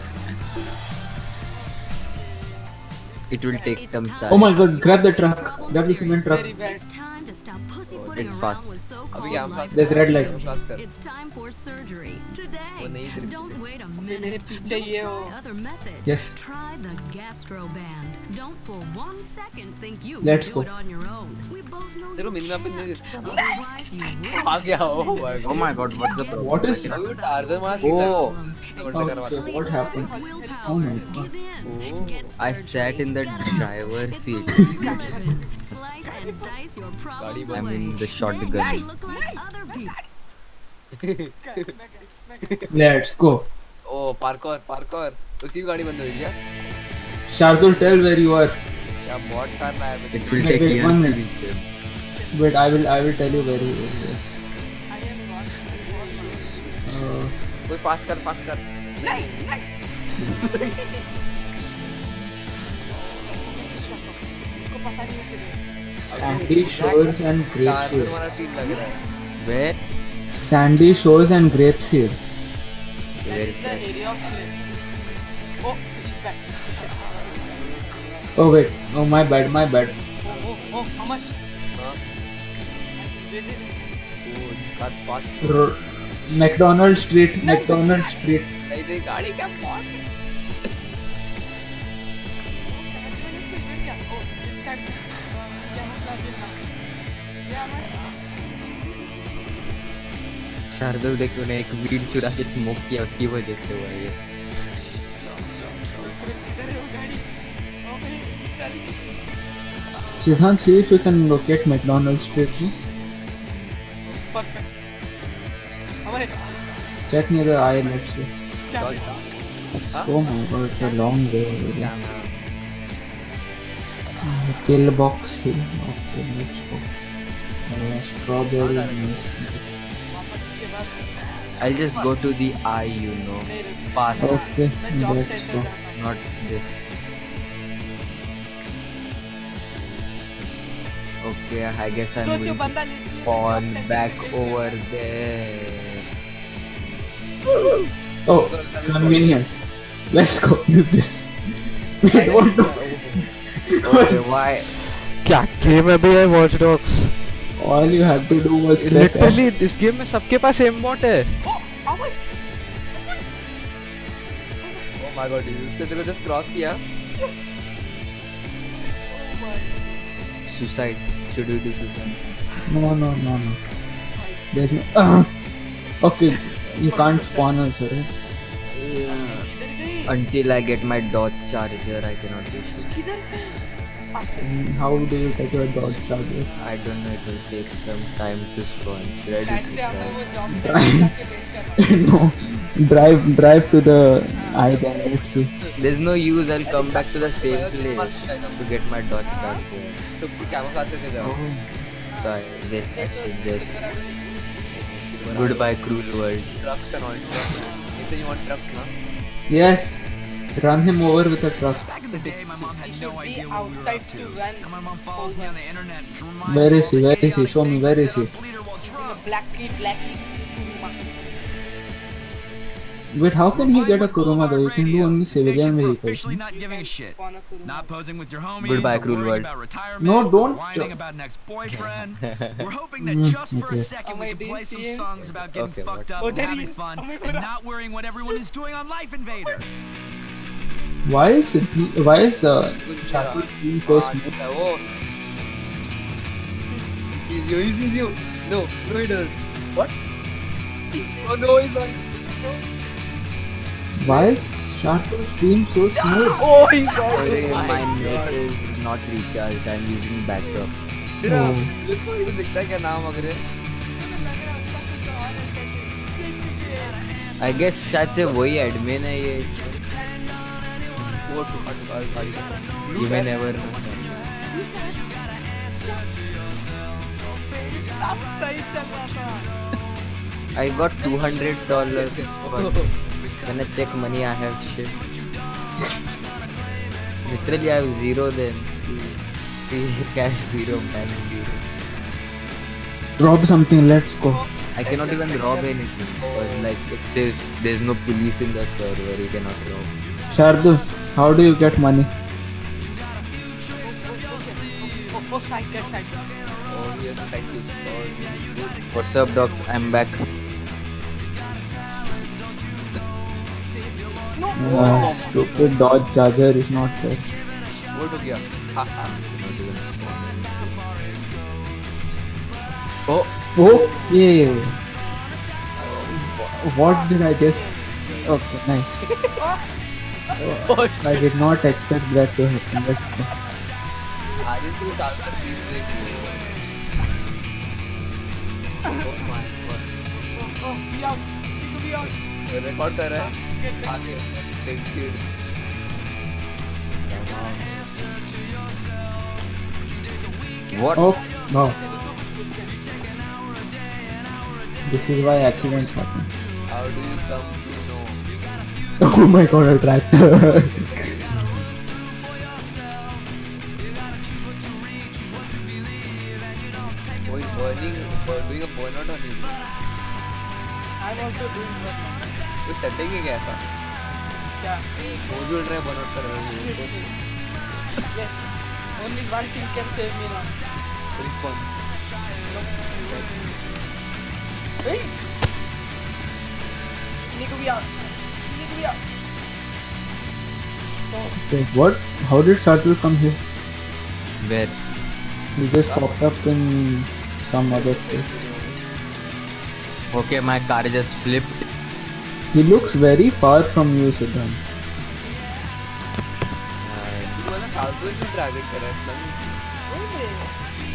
S2: It will take some time.
S4: Oh my god, grab the truck. Grab the cement truck.
S1: Very bad.
S7: It's time to stop pussyfooting
S2: It's
S7: around
S2: fast.
S7: with
S2: अभी
S7: so-called
S2: यहाँ पास
S4: There's red light.
S7: It's time for surgery
S2: वो
S7: today.
S2: नहीं सिर्फ
S7: Don't wait a
S1: मेरे
S7: minute.
S1: पीछे
S7: Don't
S1: ये हो.
S7: try other methods.
S4: Yes.
S7: Try the GastroBand. Don't for 1 second think you
S4: Let's
S7: can
S4: go.
S7: do it on your own. We both know
S2: तेरे
S7: you
S2: minimum पे नहीं
S7: can't. Otherwise you will
S2: आ गया oh my god.
S3: Oh my god, what's the problem?
S4: What is-
S2: Tarzan mask
S3: Oh.
S4: Okay, what happened? Oh my god.
S2: I sat in the driver's seat.
S7: Slice and dice your problems
S2: I'm
S7: away.
S2: in the shotgun.
S7: Make you look like other people.
S4: Let's go.
S2: Oh parkour उसी गाड़ी बंद हुई क्या?
S4: Shardul, tell where you are.
S2: क्या bot कर रहा है?
S3: It will
S4: Wait,
S3: take
S4: wait,
S3: years
S4: one
S3: to
S4: minute.
S3: reach them.
S4: Wait, I will tell you where you are.
S2: कोई पास कर
S1: उसको पता नहीं है कि
S4: Sandy shores and
S2: car
S4: grapeseed.
S2: हमारा सीन लग रहा है.
S3: Where?
S4: Sandy shores and grapeseed.
S2: Where is
S1: the
S2: that?
S1: area of play. Oh, he's back.
S4: Oh wait. Oh my bad.
S1: Oh, how much?
S2: हाँ?
S1: Did it?
S2: Oh, car pass.
S4: McDonald Street. McDonald Street.
S2: नहीं गाड़ी क्या bot?
S1: Oh, this time. Yeah, man.
S3: शार्दुल देख तूने एक weed चुरा के स्मोक किया उसकी वजह से हुआ ये
S4: Siddhant, see if you can locate McDonald Street. No?
S1: Perfect. हमारे
S4: Check near the eye. Let's see.
S1: क्या
S4: Oh my god, it's a long way. Pillbox Hill. Okay, let's go. Strawberry. Yes.
S2: I'll just go to the eye, you know. Fast,
S4: Okay, let's go.
S2: not this. Okay, I guess I'm
S1: सोचो
S2: going to
S1: बंदा
S2: spawn back over there.
S4: Oh, convenient. Let's go. Use this. Wait, what? the-
S2: Okay, why?
S5: क्या game है बे ये watch dogs?
S4: All you had to do was press F.
S5: Literally इस game में सबके पास M bot है.
S2: Oh my god, उसने तेरे को just cross किया. Suicide. Should we do suicide?
S4: No. There's no. Okay, you can't spawn also, right?
S2: Until I get my Dodge Charger, I cannot do suicide.
S4: How do you get your Dodge Charger?
S2: I don't know, it will take some time to spawn. Ready to
S1: से हमें
S2: suicide.
S1: वो job जाके wait करना
S4: No, drive to the eye then. Let's see.
S2: There's no use, I'll come back to the same place to get my Dodge Charger. So I guess I should just goodbye cruel world. Trucks and all trucks. You want trucks, no?
S4: Yes, run him over with a truck.
S6: Back in the day, my mom had no
S1: be
S6: idea what we were
S1: outside
S6: up
S1: to
S6: to.
S1: run
S6: And my mom follows me on the internet and can remind
S4: Where
S6: me
S4: is he?
S6: all
S4: Where
S6: the
S4: is he? Show me,
S6: idiotic
S4: where
S6: things
S4: is he?
S6: I said on Bleeder Wall
S1: in a
S6: Truck.
S1: black
S4: Wait, how can he get a Kuruma though? He can do only civilian
S6: Station for
S4: vehicles.
S6: officially
S4: no?
S6: not giving a shit.
S1: spawn a Kuruma.
S6: Not posing with your homies,
S2: Goodbye,
S6: or
S2: cruel
S6: worrying
S2: world.
S6: about retirement,
S4: No, don't
S6: or whining
S4: ch-
S6: about an ex-boyfriend. We're hoping that
S4: Mm,
S6: just for a
S4: okay.
S6: second we
S1: Am I
S6: can play some
S1: seeing?
S6: songs about getting
S2: Okay,
S6: fucked
S2: what?
S6: up
S1: Oh,
S6: and
S1: there he
S6: having
S1: is.
S6: fun
S1: Oh my
S6: and
S1: God.
S6: not worrying what everyone is doing on Life Invader.
S4: Why is Shaku being so smooth?
S2: Oh. He's you. No, he doesn't. What? Oh no, he's on.
S4: Why is Shaku's stream so smooth?
S2: Oh, he's on. Sorry, my net is not recharged. I'm using backup. तेरा
S4: Oh.
S2: देखो ये दिखता है क्या नाम अगर है?
S3: I guess शायद से वही एडमिन है ये
S2: वो तो
S3: यू मे नेवर नो
S1: सही चल रहा था।
S3: I got $200 but when I check money I have shit. Literally I have zero then. See cash zero, bank zero.
S4: Rob something, let's go.
S3: I cannot even rob anything because like it says there's no police in the server, you cannot rob.
S4: Shardul, how do you get money?
S1: Oh, side cut, side cut.
S2: Oh yes, thank you.
S3: What's up dogs? I'm back.
S4: Stupid Dodge Charger is not there.
S2: वो तो गया।
S3: Oh,
S4: Okay. What did I just? Okay, nice. I did not expect that to happen. Let's go.
S2: आगे तू साथ please break. Oh my god।
S1: Oh, be out. Be out.
S2: Record कर रहा है। आगे tented.
S3: what?
S4: Oh no. This is why accidents happen.
S2: How do you come to know?
S4: Oh my god, a tractor.
S2: Who is doing a burnout on you?
S1: I'm also doing that.
S2: तो setting है कैसा?
S1: क्या?
S2: वो जो रहे burnout कर रहे हैं।
S1: Yes. Only one thing can save me now.
S2: Respawn।
S1: Hey! Nick, be out. Nick, be out.
S4: Okay, what? How did Shardul come here?
S3: Where?
S4: He just popped up in some other place.
S3: Okay, my car just flipped.
S4: He looks very far from you, Siddhant.
S2: तू वाला शार्दुल क्यों target कर रहा है?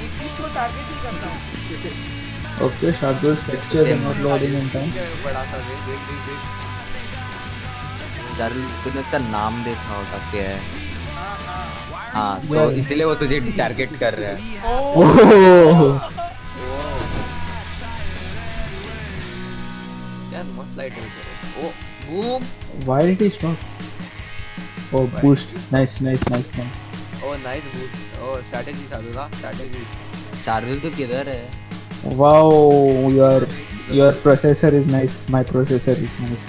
S1: इस चीज को target ही करता हूँ।
S4: Okay, Shardul's pictures are not loading in time.
S2: बड़ा सा देख देख देख देख।
S3: चारुल तूने उसका नाम देखा होगा क्या है? हाँ तो इसीलिए वो तुझे टारगेट कर रहा है।
S4: Oh!
S2: यार मस्त लाइट है। ओ boom.
S4: Why did he stop? Oh, boost. Nice, nice, nice, nice.
S2: O nice boost. O strategy साधुला strategy.
S3: Charul तू किधर है?
S4: Wow, your processor is nice. My processor is nice.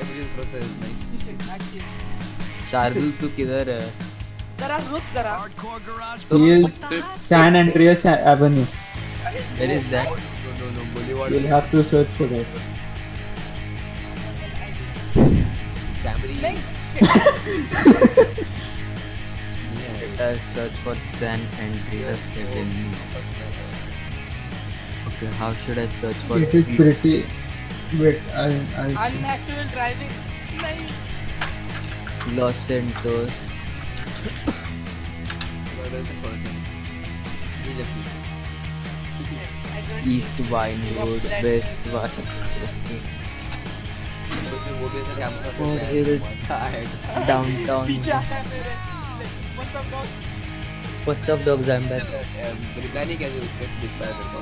S2: Every process nice.
S3: Charul तू किधर है?
S1: जरा रुक जरा।
S4: He is San Andreas Avenue.
S3: Where is that?
S2: No Bollywood.
S4: You'll have to search for that.
S2: Camry.
S3: Let us search for San Andreas Avenue. Okay, how should I search for
S4: This is
S3: streets?
S4: pretty. Wait, I'll see.
S1: Unnatural driving. नहीं.
S3: Los Santos. East Vinewood, West Vinewood,
S2: वो भी ऐसा camera
S3: Fort Hills, Downtown.
S1: पीछे आता है मेरे. What's up, dog?
S3: What's up, dogs? I'm back.
S2: Reply नहीं कैसे दिखता है तेरे को?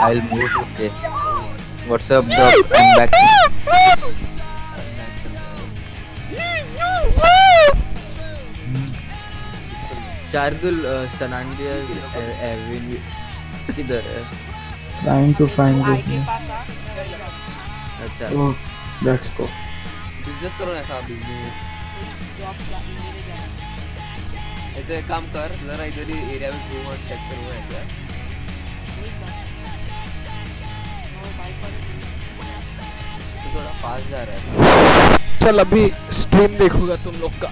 S3: I'll move. Okay. What's up, dogs? I'm back. Shardul San Andreas Avenue किधर है?
S4: Trying to find it.
S1: आगे पास आ.
S3: अच्छा.
S4: Oh, let's go.
S2: बिजनेस करो ना ऐसा बिजनेस।
S1: Job मेरे जाना.
S2: ऐसे एक काम कर जरा इधर ही एरिया में घूम और चेक करो है क्या? तो थोड़ा फास्ट जा रहा है।
S5: चल अभी स्ट्रीम देखूंगा तुम लोग का।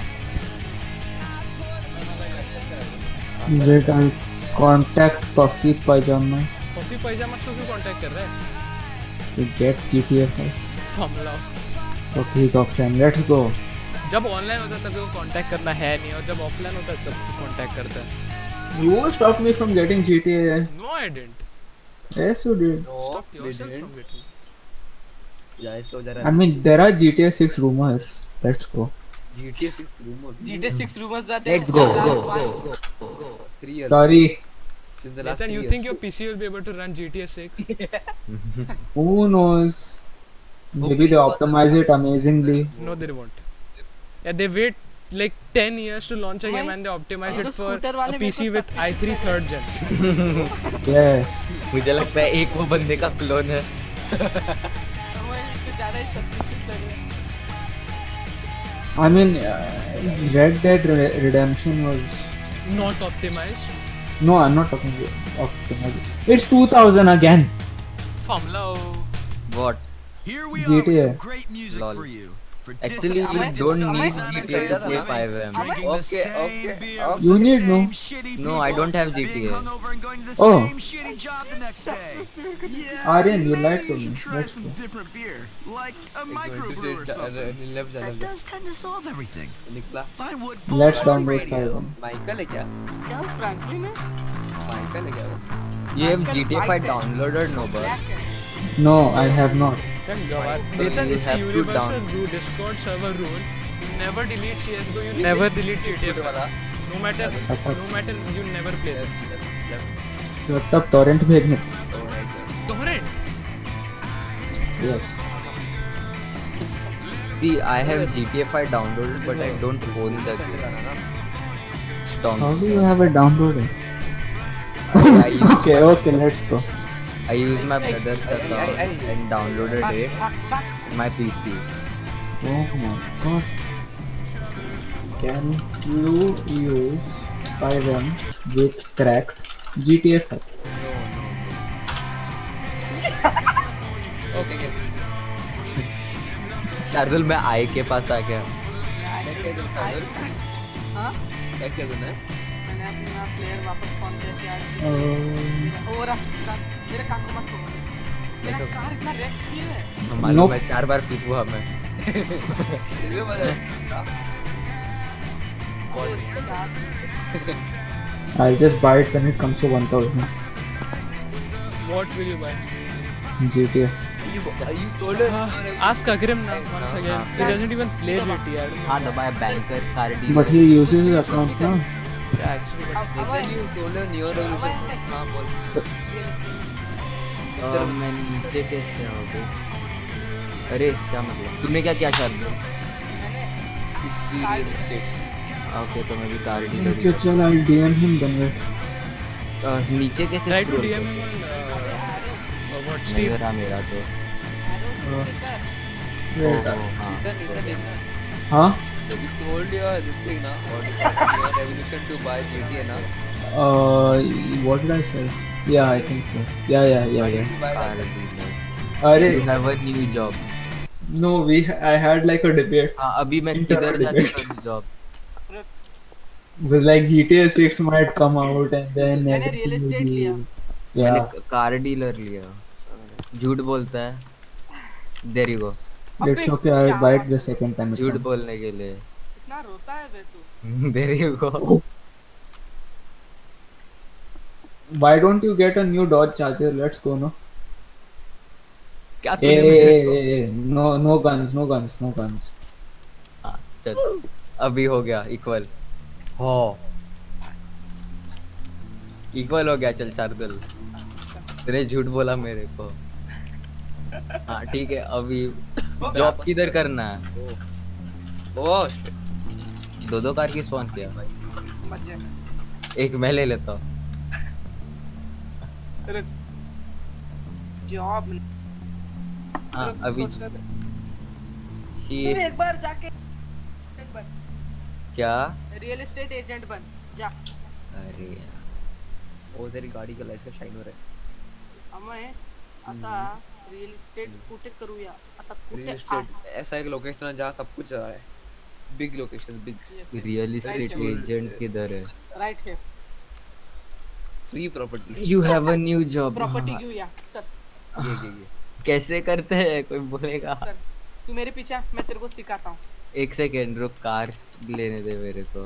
S4: Wait, I'll contact Puffy Pajama
S5: coffee pajama से क्यों कांटेक्ट कर रहा है?
S4: to get GTA 5.
S5: फमला।
S4: Okay, he's offline. Let's go.
S5: जब ऑनलाइन होता है तभी वो कांटेक्ट करना है नहीं और जब ऑफलाइन होता है तब कांटेक्ट करता है।
S4: You stopped me from getting GTA.
S5: No I didn't.
S4: Yes, you did.
S2: No,
S5: Stop
S2: they
S5: yourself
S2: didn't.
S5: from getting.
S2: या इसको जरा
S4: I mean, there are GTA 6 rumors. Let's go.
S2: GTA 6 rumor.
S1: GTA 6 rumors that
S3: Let's go.
S2: 3 years
S4: Sorry.
S2: since the last
S5: Nathan,
S2: 3
S5: you
S2: years.
S5: think your PC will be able to run GTA 6?
S4: Who knows? Maybe they optimize it amazingly.
S5: No, they won't. Yeah, they wait like 10 years to launch a game and they optimize it for a PC with i3 3rd gen.
S4: Yes.
S3: मुझे लगता है एक वो बंदे का clone है.
S1: ज्यादा ही suspicious लग रहा है.
S4: I mean, Red Dead Redemption was.
S5: Not optimized.
S4: No, I'm not talking about optimization. It's 2000 again.
S5: Formula.
S3: What?
S6: Here we are
S4: GTA.
S6: with some great music
S3: Lol.
S6: for you. For
S3: Actually, you
S6: disadvantaged
S3: don't
S6: sons
S3: need
S6: of
S3: GTA
S6: bitches
S3: to play 5M.
S6: drinking the same beer with
S4: You
S6: the
S4: need no.
S6: same shitty
S3: No, I
S6: people,
S3: don't have
S6: being
S3: GTA.
S6: hungover and going to the
S4: Oh.
S6: same shitty job the next day. Yeah,
S4: Aryan, you lied to
S6: maybe you
S4: me.
S6: should try
S4: Let's
S6: some
S4: go.
S6: different beer, like a microbrew or something. That does tend to solve everything.
S2: निकला
S6: Vinewood
S4: Let's
S6: Bullshit
S4: download
S6: Radio.
S4: 5M.
S2: Michael है क्या?
S1: क्या Franklin है?
S2: Michael है क्या वो?
S3: You have GTA 5 downloaded, no, but
S4: No, I have not.
S5: Nathan,
S3: you
S5: it's a
S3: have to
S5: universal
S3: down-
S5: rule, Discord server rule. You never delete CSGO, you never delete GTA 5. No matter you never play that.
S4: Laptop torrent भेजने.
S5: Torrent?
S4: Yes.
S3: see, I have GTA 5 downloaded, but I don't own the game. Stonks.
S4: How do you have it downloaded?
S3: I use
S4: Okay, let's go.
S3: I used my brother's account and downloaded it on my PC.
S4: Oh my god. Can you use 5M with cracked GTA 5?
S2: Okay
S3: Shardul मैं आई के पास आ गया.
S1: हाँ?
S2: क्या किया तूने?
S1: मैंने अपना player वापस फोन किया कि और मेरे काम को मत करो. मेरा कार इतना रेस्ट किया है.
S3: मालूम
S4: Nope.
S3: है 4 बार पीपू हमें.
S2: इसमें मजा
S4: I'll just buy it when it comes to 1000.
S5: What will you buy?
S4: GTA.
S2: you told her
S5: Ask Agrim now once again. He doesn't even play GTA.
S3: हाँ दबाया bankers car D.
S4: But he uses his account now.
S5: Yeah, actually, but
S2: you told her Neo Revolution हाँ बोल
S3: मैं नीचे कैसे आ गया? अरे क्या मतलब? तूने क्या किया शार्दुल? ओके तो मैं भी कार डी.
S4: Okay, चल I'll DM him then wait.
S3: नीचे कैसे
S5: try to
S3: scroll
S5: DM
S3: करूं?
S5: him on what
S3: नहीं
S5: Steve.
S3: रहा मेरा तो.
S4: Wait.
S3: हाँ.
S4: Huh?
S2: you told your this thing na what Neo Revolution to buy GTA na
S4: What did I say? Yeah, I think so. Yeah.
S3: Car dealer.
S4: Arey,
S3: You have a new job.
S4: no, I had like a debate
S3: हाँ अभी मैं
S4: Internal
S3: किधर जाके
S4: debate.
S3: करूँ job?
S4: with like GTA 6 might come out and then
S1: मैंने
S4: everything
S1: real estate
S4: will be-
S1: लिया.
S4: Yeah.
S3: मैंने car dealer लिया. झूठ बोलता है. There you go.
S4: It's okay, I'll buy it the second time. it
S3: झूठ
S4: comes.
S3: बोलने के लिए.
S1: इतना रोता है बे तू.
S3: There you go.
S4: Why don't you get a new Dodge Charger? Let's go, no?
S3: क्या
S4: Hey,
S3: तूने मेरे को?
S4: no guns.
S3: हाँ, चल अभी हो गया इक्वल. हो इक्वल हो गया. चल शार्दुल तेरे झूठ बोला मेरे को. हाँ ठीक है. अभी जॉब किधर करना है?
S2: oh
S3: दो कार की स्पॉन किया.
S1: मजे.
S3: एक मैं ले लेता हूँ.
S1: जॉब.
S3: हाँ अभी
S1: तू एक बार जाके बन.
S3: क्या?
S1: रियल एस्टेट एजेंट बन. जा.
S3: अरे
S2: ओ तेरी गाडी का लाईट शाईन हो रहा
S1: अमय आता रियल एस्टेट कुठे करूया? आता
S2: है
S1: कुठे?
S2: रियल एस्टेट ऐसा एक लोकेशन है जहाँ सब कुछ है big location big
S3: real estate agent किधर है?
S1: Right here.
S2: Free property
S3: you have a new job.
S1: Property घेऊया. चल
S2: ये
S3: कैसे करते हैं कोई बोलेगा?
S1: चल. तू मेरे पीछे आ, मैं तेरे को सिखाता हूँ.
S3: एक सेकेंड रुक. कार लेने दे मेरे को.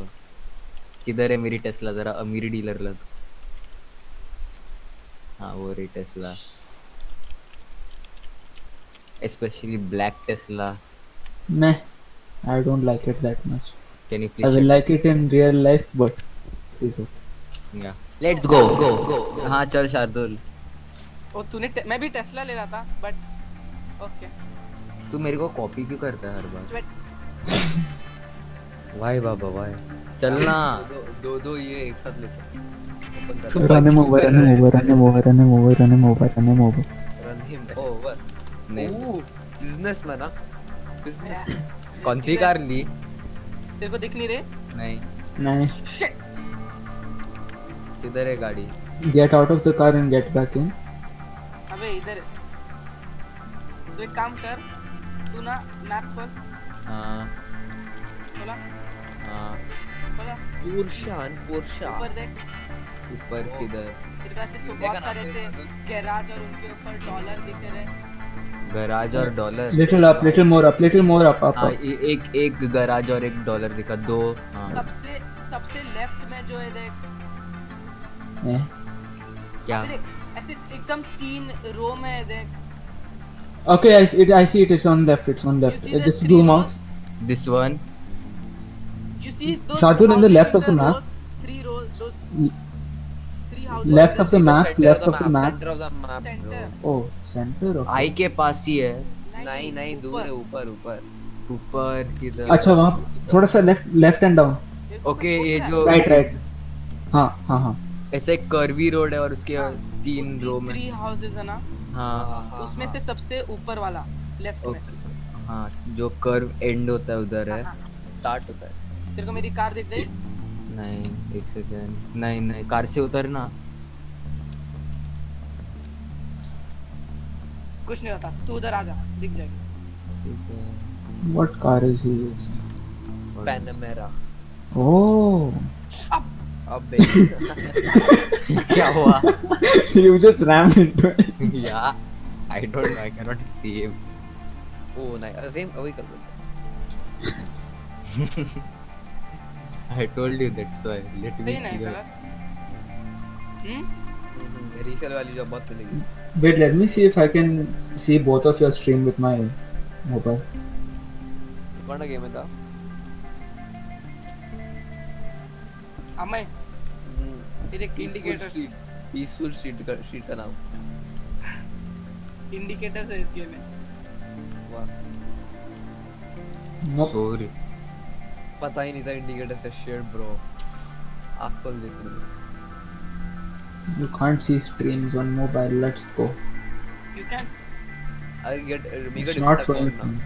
S3: किधर है मेरी टेस्ला? जरा अमीरी डीलर लग. हाँ वो रही Tesla. especially black Tesla.
S4: Meh, I don't like it that much.
S3: Can you
S4: I
S3: please
S4: will
S3: shut
S4: like it in real life, but is it?
S3: Yeah. Let's go. हाँ चल शार्दुल.
S1: ओ तूने मैं भी टेस्ला ले रहा था बट ओके
S3: तू मेरे को कॉपी क्यों करता है हर बार?
S1: स्वेट
S3: वाई बाबा वाई. चलना.
S2: दो ये एक साथ लेते ओपन कर
S4: Run him over, run him over, run him over, run him over, run him over, run him over.
S2: Run him over
S3: नहीं.
S2: बिजनेसमैन ना बिजनेस
S3: कौन सी कार ली?
S1: तेरे को दिख नहीं रहे
S3: नहीं.
S4: Nice.
S1: शिट
S3: किधर है गाड़ी?
S4: Get out of the car and get back in.
S1: अबे इधर तू एक काम कर तू ना मैप पर
S3: हाँ
S1: बोला
S3: हाँ.
S2: पोर्शा
S1: ऊपर देख
S3: ऊपर किधर?
S1: तेरे पास तो बहुत सारे ऐसे गैराज और उनके ऊपर डॉलर दिख रहे
S3: गराज और dollar.
S4: Little up, little more up, little more up, up,
S3: हाँ
S4: up.
S3: एक गराज और एक डॉलर दिखा. दो. हाँ.
S1: सबसे लेफ्ट में जो है देख
S4: Eh.
S3: क्या?
S1: अबे देख ऐसे एकदम 3 रो में है देख
S4: Okay, I see it. It's on left. It's on left.
S1: You see the
S4: Just
S1: 3
S4: zoom out.
S1: rows?
S3: This one.
S1: You see those
S4: Shardul, in the
S1: houses
S4: left
S1: in
S4: of the map.
S1: rows? 3 rows those
S4: L-
S1: 3 houses
S4: Left of the map. Left of the map.
S2: Centre of the map
S1: Center.
S4: Oh, center. Okay.
S3: आई के पास ही है.
S2: नहीं दूर है ऊपर
S3: ऊपर किधर?
S4: अच्छा वहाँ थोड़ा सा लेफ्ट एंड डाउन.
S3: ओके ये जो
S4: राइट. हाँ हाँ हाँ.
S3: ऐसे एक कर्वी रोड है और उसके 3 रो में.
S1: 3 हाउसेस है ना
S3: हाँ
S1: उसमें से सबसे ऊपर वाला लेफ्ट में
S3: हाँ जो कर्व एंड होता है उधर है.
S2: स्टार्ट होता है
S1: तेरे को मेरी कार दिख गई
S3: नहीं एक सेकंड. नहीं कार से उतरना.
S1: कुछ नहीं होता तू उधर आ जा दिख जाएगी
S4: What car is he using?
S2: Panamera
S4: Oh.
S2: अबे
S3: क्या हुआ?
S4: You just rammed into it.
S3: Yeah, I don't know. I cannot save.
S2: ओ नहीं सेम वही कर दो
S3: I told you that's why. Let me
S1: सही नहीं
S3: see.
S1: कलर
S2: रीसेल वाली जो बहुत मिलेगी
S4: Wait, let me see if I can see both of your stream with my mobile.
S2: कौन सा गेम है था
S1: अमय तेरे इंडिकेटर्स
S2: पीसफुल स्ट्रीट का नाम
S1: इंडिकेटर्स है इस गेम में
S2: वाह
S4: Nope.
S3: Sorry.
S2: पता ही नहीं था इंडिकेटर से शेयर ब्रो आँख खोल देती हूँ
S4: You can't see streams on mobile. Let's go.
S1: You can
S2: I get make a
S4: It's not
S2: different
S4: showing.
S2: account now.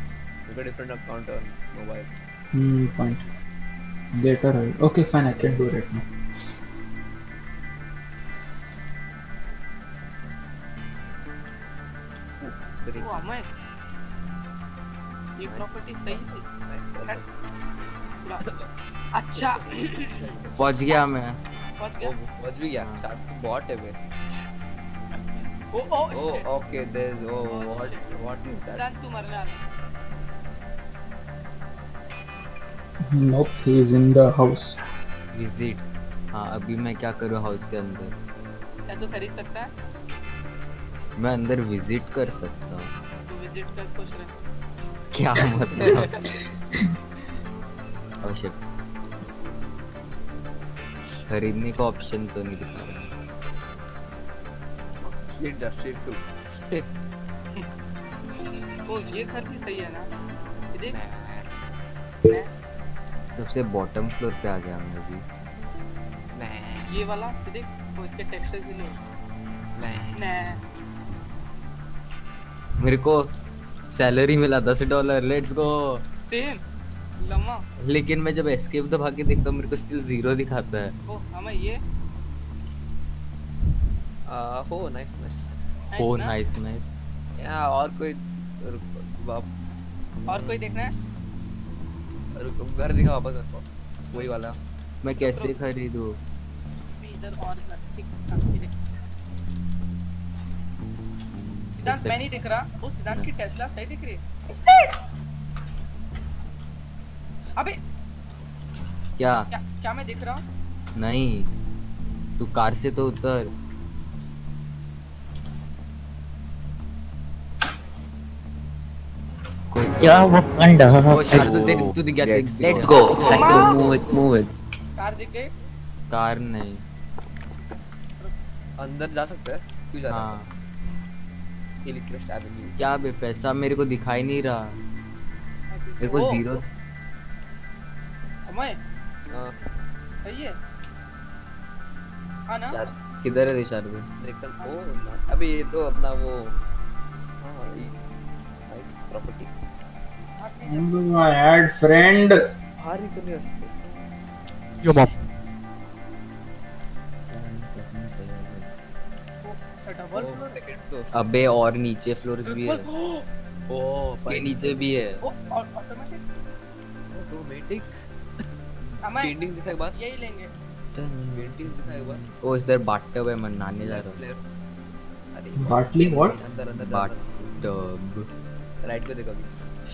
S2: Make a different account on mobile.
S4: Point. Later. Okay, fine. I can do it now.
S2: Very
S1: ओ अमय ये property सही थी अच्छा
S3: पहुंच गया मैं.
S1: पहुंच
S2: ओ
S1: गया
S2: पहुंच भी गया शायद तो बॉट है बे
S1: ओ ओ
S2: oh okay there's oh what is that
S1: सिद्धांत तू मरने वाला
S4: Nope. He is in the house.
S3: Visit. हाँ अभी मैं क्या करूँ हाउस के अंदर?
S1: क्या तू खरीद सकता है
S3: मैं अंदर विजिट कर सकता हूँ.
S1: तू विजिट कर खुश रह
S3: क्या मतलब? Oh shit. खरीदने का ऑप्शन तो नहीं दिखा रहा.
S2: street too
S1: ओ ये घर भी सही है ना ये देख
S2: nah
S3: सबसे बॉटम फ्लोर पे आ गया मैं अभी.
S2: nah
S1: ये वाला ये देख वो इसके टेक्सचर्स भी नहीं
S2: nah
S1: ना
S3: मेरे को सैलरी मिला $10. Let's go.
S1: सेम लम्मा
S3: लेकिन मैं जब एस्केप दबा के देखता हूँ मेरे को स्टिल 0 दिखाता है.
S1: ओ हमें ये
S2: oh nice
S3: ओ
S1: ना?
S3: Nice nice.
S2: yeah और कोई
S1: और कोई देखना है
S2: घर दिखा वापस मेरे को वही वाला
S3: मैं कैसे खरीदूं?
S1: इधर और ठीक ठाक ये देख सिद्धांत मैं नहीं दिख रहा वो सिद्धांत की टेस्ला सही दिख रही है अबे
S3: क्या?
S1: क्या मैं दिख रहा हूँ
S3: नहीं तू कार से तो उतर.
S8: Yeah, Wakanda.
S3: ओ शार्दुल तेरी तू दिख गया
S2: Let's go. Move it.
S1: Car दिख गई?
S3: कार नहीं
S2: अंदर जा सकते हैं? क्यों जा रहा
S3: हाँ
S2: है? Hillcrest Avenue.
S3: क्या बे पैसा मेरे को दिखाई नहीं रहा मेरे को
S1: ओ,
S3: 0
S1: अमय
S2: हाँ,
S1: सही है। हाँ ना?
S2: शायद
S3: किधर है शार्दुल
S2: देखता हूँ। ओह, अभी ये तो अपना वो हाँ, nice property.
S4: My ad friend.
S2: भारी तो नहीं हंसते।
S5: Your mom.
S1: Double floor
S2: second तो
S3: अबे और नीचे फ्लोर्स भी है
S2: ओह,
S3: उसके नीचे भी है
S1: ओ ऑटोमेटिक
S2: ऑटोमेटिक
S1: अमय
S2: पेंटिंग दिखा एक बार।
S1: यही लेंगे।
S2: पेंटिंग दिखा एक बार।
S3: ओ इधर बाथटब है मैं नहाने जा रहा
S2: Left. अरे
S4: Bartley, what?
S2: अंदर अंदर
S3: हूँ बाथटब
S2: राइट को देखो अभी।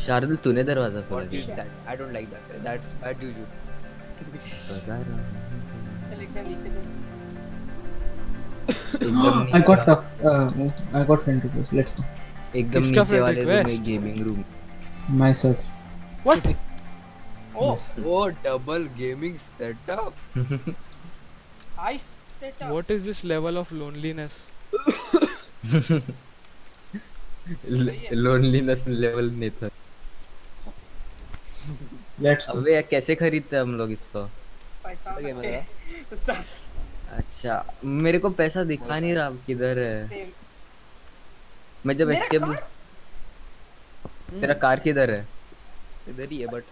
S3: शार्दुल तूने दरवाजा खोला
S2: What is that? I don't like that. That's bad juju.
S3: बता रहा हूँ।
S1: चल एकदम नीचे ले।
S3: एकदम
S4: I got
S3: नीचे-
S4: I got friend request. Let's go.
S3: एकदम
S5: किसका
S3: नीचे
S5: friend
S3: वाले रूम में
S5: request?
S3: Gaming room
S4: Myself.
S5: What?
S1: Oh
S2: Oh, double gaming setup.
S1: I setup.
S5: What is this level of loneliness?
S3: Loneliness level नहीं था
S4: Let's go.
S3: अबे यार कैसे खरीदते हैं हम लोग इसको
S1: पैसा
S2: Okay,
S1: बचे। सब
S3: अच्छा मेरे को पैसा दिखा नहीं रहा किधर है
S1: सेम।
S3: मैं जब
S1: मेरा
S3: एस्केप तेरा कार किधर है
S2: इधर ही है but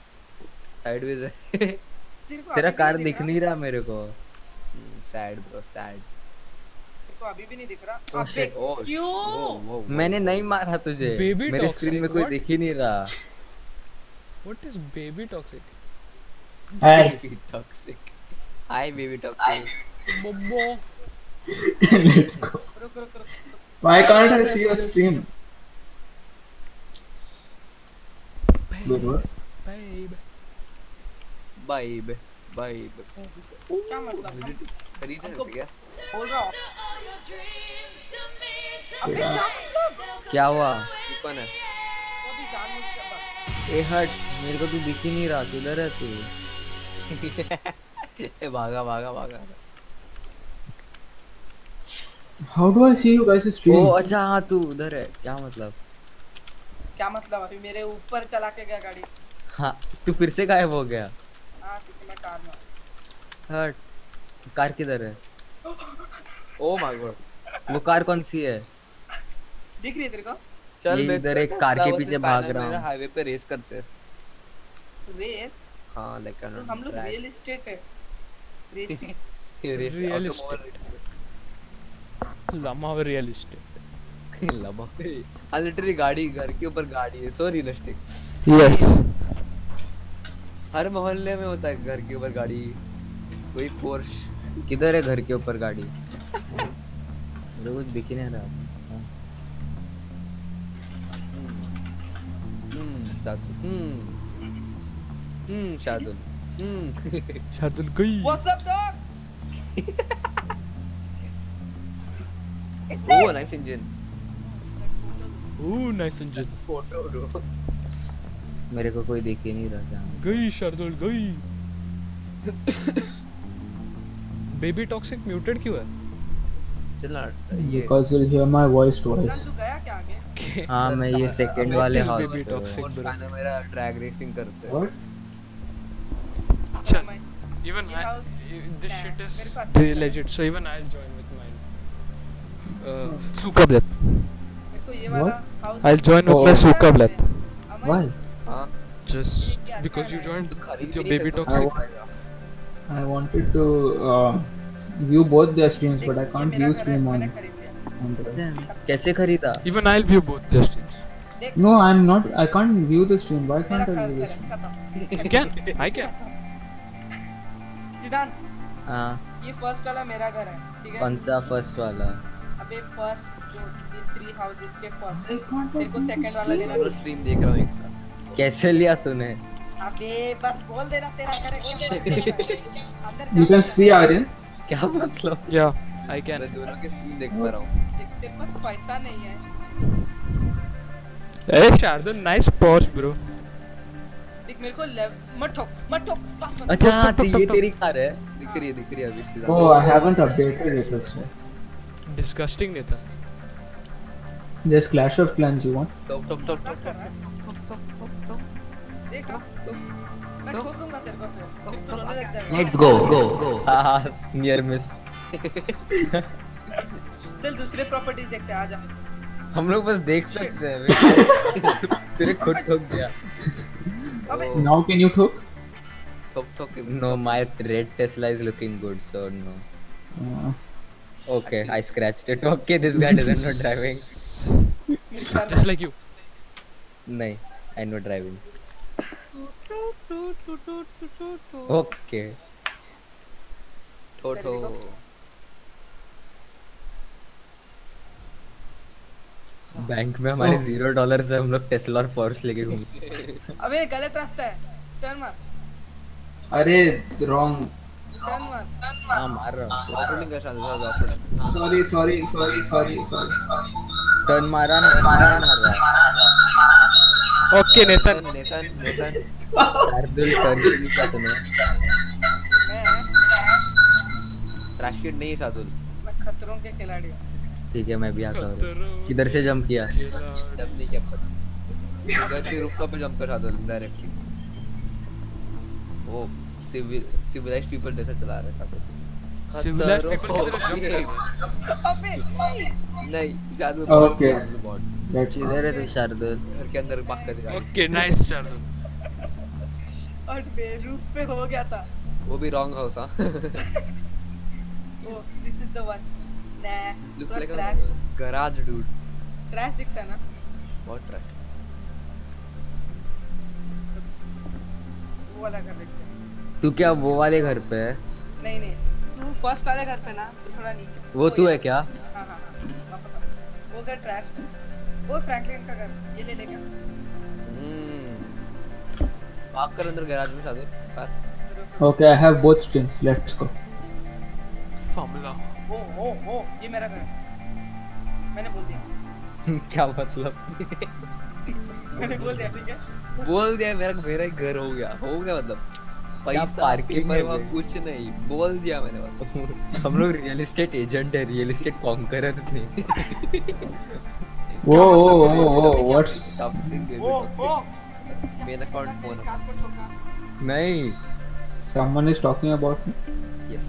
S2: sideways है.
S1: तेरे को
S3: तेरा
S1: अभी भी
S3: कार
S1: नहीं
S3: दिख
S1: रहा?
S3: नहीं रहा मेरे को
S2: Sad bro, sad.
S1: तेरे को अभी भी नहीं दिख रहा।
S3: Oh
S1: अबे
S3: shit.
S2: Oh,
S1: क्यों?
S2: whoa.
S3: मैंने नहीं मारा तुझे
S5: Baby
S3: मेरे
S5: toxic,
S3: स्क्रीन में कोई
S5: what?
S3: दिख ही नहीं रहा
S5: What is baby toxic?
S4: Hi.
S2: Baby toxic. Hi baby toxic.
S5: Bobo.
S4: Let's go.
S1: रुक रुक रुक।
S4: Why can't I see your stream? Good work.
S5: Babe.
S2: Vibe. Vibe.
S1: क्या मतलब?
S2: खरीदना
S1: हमको-
S2: है क्या?
S1: बोल रहा हूँ। अबे क्या मतलब?
S3: क्या हुआ
S2: ये कौन है?
S1: वो भी जानबूझ के बस।
S3: ए हट मेरे को तू दिख ही नहीं रहा किधर है तू
S2: ए, भागा भागा भागा.
S4: How do I see you guys'
S3: O
S4: stream?
S3: अच्छा हाँ तू उधर है क्या मतलब
S1: क्या मतलब? अभी मेरे ऊपर चला के गया गाड़ी।
S3: हाँ तू फिर से गायब हो गया
S1: हाँ क्योंकि मैं कार में।
S3: हट कार किधर है
S2: Oh my god.
S3: वो कार कौन सी है
S1: दिख रही है तेरे को?
S2: चल
S3: ये
S2: मैं
S3: इधर एक कार के पीछे भाग रहा हूँ
S2: हाईवे पे रेस करते हैं.
S1: रेस?
S2: हाँ लाइक
S1: हम लोग रियल एस्टेट है। Racing.
S2: Race
S5: Real estate. Lama real estate.
S2: लमा. लिटरली गाड़ी घर के ऊपर गाड़ी है. सो रियलिस्टिक.
S5: Yes.
S2: हर मोहल्ले में होता है घर के ऊपर गाड़ी. कोई पोर्श.
S3: किधर है घर के ऊपर गाड़ी मेरे को कुछ दिख ही नहीं रहा
S2: Shardul. Shardul.
S5: Shardul gay.
S1: What's up dog?
S2: Oh, nice engine.
S5: Ooh, nice engine.
S2: Photo bro.
S3: मेरे को कोई दिख ही नहीं रहा जहाँ
S5: Gay, Shardul gay. Baby toxic muted क्यों है?
S2: चल ना ये
S4: Because you'll hear my voice twice.
S1: तू गया क्या आगे?
S3: हाँ मैं ये सेकंड वाले
S5: This
S3: हाउस
S5: baby
S3: पे हूँ।
S5: toxic bro.
S2: गाना मेरा ड्रैग रेसिंग करते हैं.
S4: What?
S5: Chal. Even
S1: ये house-
S5: this
S1: Nah,
S5: shit is
S1: मेरे को अच्छा
S5: really legit. So even I'll join with mine. Suka Bleth.
S1: मेरे को ये वाला house
S5: I'll join with
S4: Oh.
S5: my Suka Bleth.
S4: Why?
S2: हाँ.
S5: Just because you joined with your baby
S4: I,
S5: toxic.
S4: wa- I wanted to view both their streams, but I can't view stream on.
S3: कैसे खरीदा
S5: Even I'll view both their streams.
S4: No, I'm not. I can't view the stream. Why
S1: मेरा
S4: can't I
S1: खत्म
S4: view the stream?
S5: I can. I can.
S1: सिद्धांत
S3: हाँ
S1: ये first वाला मेरा घर है ठीक है
S3: कौन सा फर्स्ट वाला
S1: अबे फर्स्ट जो ये 3 हाउसेस के फर्स्ट
S4: I can't
S1: तेरे को सेकंड वाला लेना
S2: दोनों स्ट्रीम देख रहा हूँ एक साथ.
S3: कैसे लिया तूने
S1: अबे बस बोल देना तेरा घर है बोल देना अंदर
S4: You can see Aryan.
S3: क्या मतलब
S5: Yeah, I can.
S2: मैं दोनों के स्ट्रीम देख पा रहा हूँ.
S1: तेरे पास पैसा नहीं है
S5: Hey Shardul, nice pause, bro.
S1: देख मेरे को मत ठोक पास मत
S3: अच्छा तो ये तेरी कार है.
S2: दिख रही है अभी सीधा.
S4: Oh, I haven't updated it also.
S5: Disgusting नेता.
S4: There's Clash of Clans you want?
S2: Top
S1: देख मैं ठोक दूंगा तेरे को फिर तू रोने लग जाएगा.
S3: Let's go. हाँ near miss.
S1: चल दूसरे प्रॉपर्टीज देखते हैं आजा.
S3: हम लोग बस देख सकते हैं. तेरे खुद ठोक दिया.
S1: अबे
S4: Now can you talk?
S2: Top
S3: No, my red Tesla is looking good, so no. Okay, I scratched it. Okay, this guy doesn't know driving.
S5: Just like you.
S3: नहीं, I know driving. Okay.
S2: Toto.
S3: Bank में हमारे $0 से हम लोग Tesla और Porsche लेके घूमते.
S1: अबे गलत रास्ता है. टर्न मार.
S4: अरे wrong.
S1: टर्न मार.
S3: हाँ मार रहा हूँ.
S2: ऑपरेटिंग का शायद
S4: Sorry.
S3: टर्न मारा मार रहा है.
S5: Okay, Nathan.
S2: नेतन
S3: शार्दुल टर्न नहीं किया तूने.
S2: क्रैश किट नहीं शार्दुल.
S1: मैं खतरों के खिलाड़ी हूँ.
S3: ठीक है मैं भी आता हूँ. किधर से जंप किया?
S2: जब नहीं किया पता. इधर से रूफटॉप पे जंप कर शार्दुल डायरेक्टली. वो civilized people जैसा चला रहा है शार्दुल.
S5: Civilized people की तरह jump कर.
S1: अबे
S2: नहीं शार्दुल.
S4: Okay. That's
S3: किधर है तू शार्दुल?
S2: घर के अंदर भाग कर दिया.
S5: Okay, nice Shardul.
S1: और बेरूफ पे हो गया था.
S2: वो भी रॉन्ग हाउस हां.
S1: Oh this is the one. nah
S2: looks
S1: थोड़ा
S2: like
S1: trash
S2: a garage dude.
S1: Trash दिखता है ना.
S2: What trash.
S1: वो वाला कर देखते हैं.
S3: तू क्या वो वाले घर पे है?
S1: नहीं तू फर्स्ट वाले घर पे ना तो थोड़ा नीचे.
S3: वो तू है क्या?
S1: हाँ वापस आ. वो घर ट्रैश है. वो फ्रैंकलिन का घर. ये ले लेगा.
S2: भाग कर अंदर गैराज में Shardul.
S4: okay. I have both strings. Let's go.
S5: Formula.
S1: ओ ये मेरा घर है. मैंने बोल दिया.
S3: क्या मतलब?
S1: मैंने बोल दिया ठीक है.
S2: बोल दिया मेरा ही घर हो गया मतलब. पैसा
S3: parking
S2: पर
S3: है
S2: वहाँ
S3: भाई?
S2: कुछ नहीं बोल दिया मैंने बस.
S3: हम लोग रियल एस्टेट एजेंट है, रियल एस्टेट कॉन्करर्स नहीं.
S4: Whoa. What's
S1: ओ
S2: मेन अकाउंट फोन.
S1: कार को ठोका.
S3: नहीं
S4: someone is talking about me?
S2: Yes.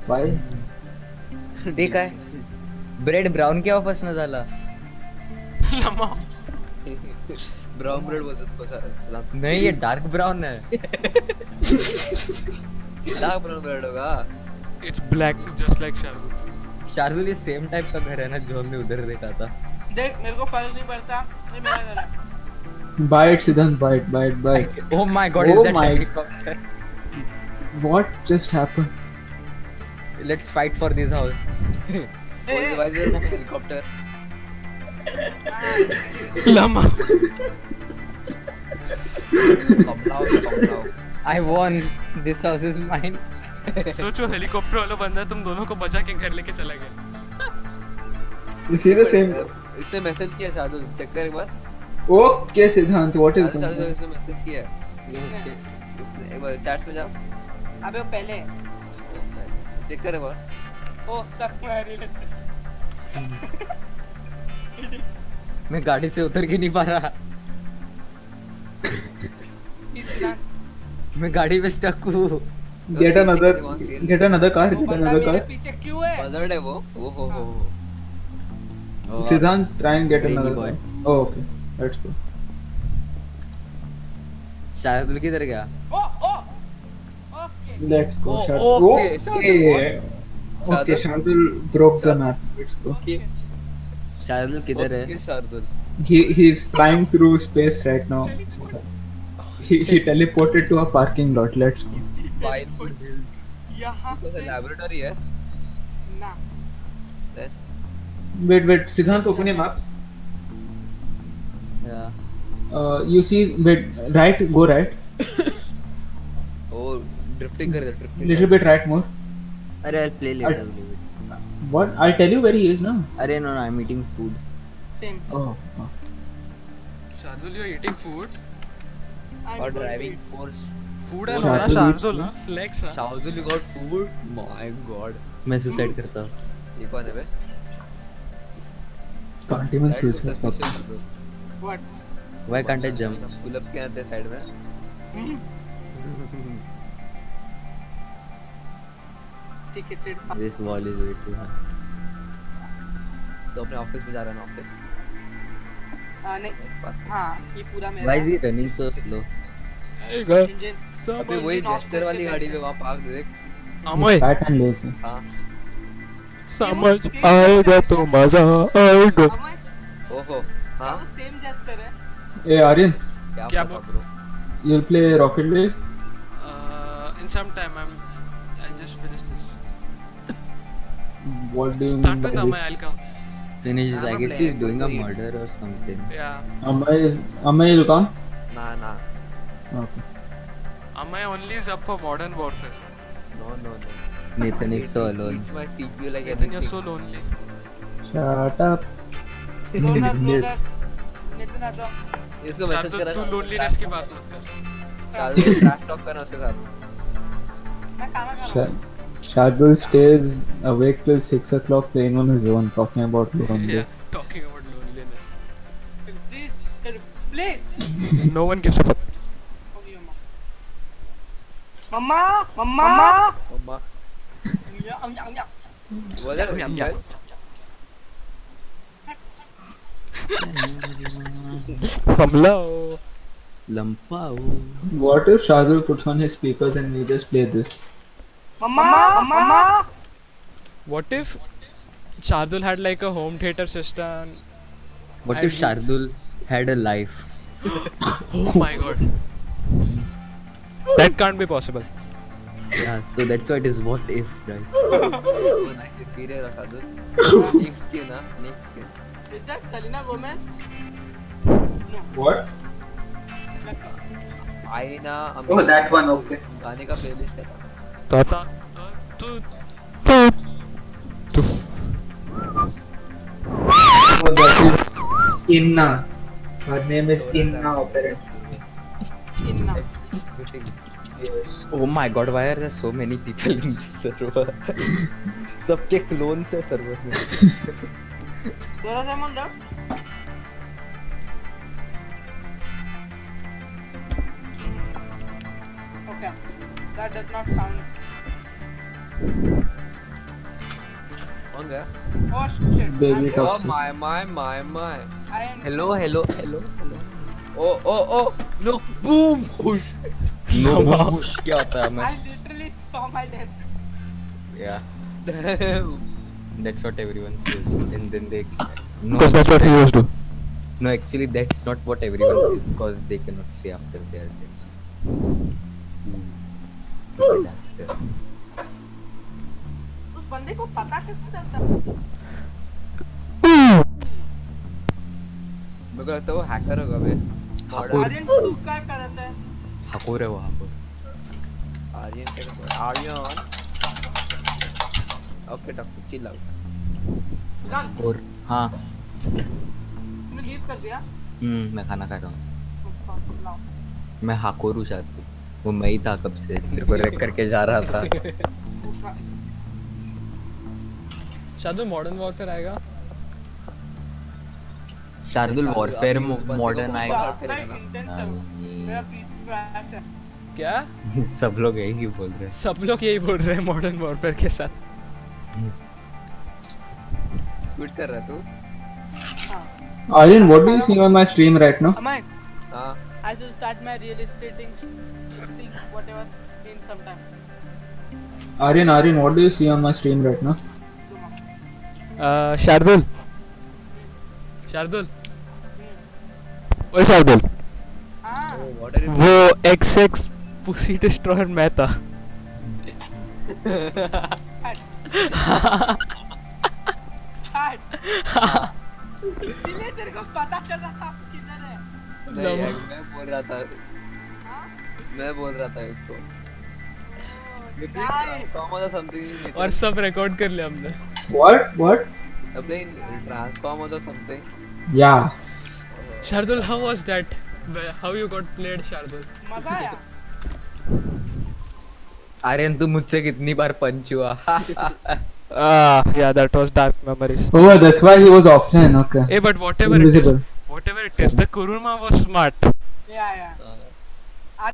S4: Why?
S3: देखा है ब्रेड ब्राउन क्या वापस न झाला.
S5: Lama.
S2: ब्राउन ब्रेड बोलते उसको सलाम.
S3: नहीं ये डार्क ब्राउन है.
S2: डार्क ब्राउन ब्रेड होगा.
S5: It's black, just like Shardul.
S3: Shardul ये सेम टाइप का घर है ना जो हमने उधर देखा था.
S1: देख मेरे को फर्क नहीं पड़ता. ये मेरा घर है.
S4: Buy it, Siddhant. Buy it.
S3: Oh my god,
S4: Oh
S3: is that
S4: my-
S3: helicopter?
S4: What just happened?
S3: Let's fight for this house.
S2: Why is there no helicopter?
S5: Lama.
S2: Come now.
S3: I won. This house is mine.
S5: सोचो helicopter वाला बंदा तुम दोनों को बचा के घर लेके चला गया.
S4: You see the same?
S2: इसने मैसेज किया शार्दुल. चेक कर एक बार.
S4: Okay, Siddhant. What is going
S2: Shardul
S4: on?
S2: इसने मैसेज किया.
S1: किसने?
S2: उसने एक बार चैट में जाओ.
S1: अबे वो पहले.
S2: चेक कर एक बार.
S1: ओ सक मैं रियल एस्टेट.
S3: मैं गाड़ी से उतर के नहीं पा रहा.
S1: इतना
S3: मैं गाड़ी पे स्टक हूँ.
S4: Get another car.
S1: वो बंदा मेरे पीछे क्यों है.
S2: बजर्ड है वो.
S4: Siddhant, try and get
S3: Ready
S4: another
S3: boy.
S4: car. Oh, okay. Let's go.
S3: Shardul किधर गया?
S1: ओ okay.
S4: Let's go.
S2: Oh,
S4: Shardul.
S2: okay,
S4: Okay, Shardul broke the map. Let's go.
S3: Shardul किधर है?
S2: Okay Shardul.
S4: He's flying through space right now. He teleported to a parking lot. Let's go.
S2: Fine.
S1: यहाँ
S2: तो
S1: से
S2: laboratory है.
S1: ना.
S4: Wait. Siddhant, open your map.
S3: Yeah.
S4: You see, right, go right.
S2: O drifting कर दे.
S4: Little bit right more.
S3: अरे I'll play later.
S4: What? I'll tell you where he is now.
S3: अरे no, I'm eating food.
S1: Same.
S4: Oh.
S5: Shardul, you're eating food.
S2: Or driving force.
S5: Food and
S4: Shardul
S5: Shardul,
S4: eats
S5: flex.
S2: Shardul, you got food? My God.
S3: मैं suicide करता
S2: ये कौन है बे?
S4: Can't even
S2: Side
S4: suicide.
S2: में suspicious है तो।
S1: What?
S3: Why can't I jump?
S2: Pull up क्या आते साइड में?
S1: Ticketed.
S3: This wall is way too high.
S2: तो अपने ऑफिस में जा रहा है ना ऑफिस।
S1: नहीं हाँ ये पूरा मेरा
S3: Why is he running so slow?
S5: Hey guys.
S1: Engine
S2: अबे वही जेस्टर वाली गाड़ी पे वहाँ पार्क देख।
S5: Amay,
S4: He's fat and lazy.
S2: हाँ।
S5: समझ आएगा तो मजा आएगा.
S2: ओहो। हाँ।
S1: वो सेम जेस्टर है
S4: Hey Aryan,
S5: क्या
S2: पता bro?
S4: you'll play Rocket League?
S5: In some time I just finished this.
S4: What do you mean
S5: Start
S4: by
S5: with Amay,
S4: this?
S5: I'll come.
S3: Finish.
S2: I'm
S3: I
S2: not
S3: guess he's
S2: playing,
S3: doing a
S2: so he-
S3: murder or something.
S5: Yeah.
S4: Amay will come?
S2: ना ना।
S4: Okay.
S5: Amay only is up for Modern Warfare.
S2: No no no.
S3: Nathan is so alone.
S2: It's my CPU like
S5: Nathan, you're so lonely.
S4: Shut up.
S1: Nitin आ जाओ
S2: इसको message
S5: Shardul,
S2: करा।
S5: तू loneliness की बात मत कर.
S2: शार्दुल ट्रैश टॉक करना उसके साथ।
S1: मैं खाना खा रहा हूँ
S4: Shardul stays awake till 6 o'clock playing on his own, talking about lonely.
S5: Yeah, talking about loneliness.
S1: Please please
S5: No one gives a fuck.
S1: मम्मा मम्मा
S2: मम्मा। बोल यार
S5: यम, यम। From low.
S3: Lampao.
S4: What if Shardul puts on his speakers and we just play this?
S1: मम्मा मम्मा
S5: What if Shardul had like a home theater system?
S3: What
S5: And
S3: if
S5: he-
S3: Shardul had a life?
S5: Oh my god. That can't be possible.
S3: Yeah, so that's why it is what if, right?
S2: वो nice superior है Shardul. Snake skin ना snake skin।
S1: Is that Selena Gomez?
S4: What?
S2: आईना।
S4: Oh, that one, okay.
S2: गाने का playlist है।
S5: Tata.
S4: Oh, that is Inna. Her name is Inna apparently.
S1: Inna.
S4: Yes.
S3: Oh my god, why are there so many people in this server? सबके clones है server में.
S1: There are someone left. Okay, that does not sound.
S2: कौन गया?
S1: Oh shit.
S4: Baby
S1: I'm-
S4: talk.
S2: Oh my.
S1: I am.
S2: Hello. Oh no boom push.
S3: No, push क्या होता है
S1: I
S3: मैं?
S1: literally saw my death.
S3: Yeah,
S2: Damn.
S3: that's what everyone says, and then they. No,
S5: Because that's what he used to.
S3: No, actually, that's not what everyone says, because they cannot say after they are dead. But after.
S1: उस बंदे को पता कैसे चलता?
S2: मेरे को लगता है वो हैकर होगा बे।
S1: आर्यन तू क्या कर रहा है?
S3: हाकोर है वो हाकोर.
S2: आर्यन क्या कर रहा है? Aryan. Okay toxic chill out.
S3: और हाँ,
S1: तूने लीव कर दिया?
S3: मैं खाना खा रहा हूँ.
S1: लाओ।
S3: मैं हाकोर हूँ शायद. वो मैं ही था कब से, तेरे को रेक करके जा रहा था.
S5: Shardul, Modern Warfare आएगा?
S3: शार्दुल वॉरफेयर मॉडर्न आएगा.
S1: नहीं, intense है वो। मेरा पीस क्रैश है।
S5: क्या?
S3: सब लोग यही बोल रहे हैं.
S5: सब लोग यही बोल रहे हैं Modern Warfare के साथ.
S2: ट्वीट कर रहा है तू?
S4: Aryan, what do you see on my stream right now?
S1: Amay,
S2: हाँ।
S1: I should start my real estate thing, whatever, in some time.
S4: Aryan, what do you see on my stream right now?
S5: Shardul. ओए शार्दुल.
S1: हाँ,
S2: Oh, what are you?
S5: वो XX pussy destroyer मैं था.
S1: hard. इसीलिए तेरे को पता चल रहा था किधर है।
S2: नहीं यार, मैं बोल रहा था इसको।
S1: Nice.
S2: Transform or something.
S5: और सब रिकॉर्ड कर लिया हमने.
S4: What?
S2: Playing Transform or something.
S4: Yeah.
S5: Shardul, how was that? How you got played, Shardul?
S1: मजा आया.
S3: आर्यन तू मुझसे कितनी बार पंच हुआ?
S5: Yeah, that was dark memories.
S4: Oh, that's why he was offline. Okay.
S5: Hey, but whatever
S4: Invisible.
S5: it is, the Kuruma was smart.
S1: Yeah.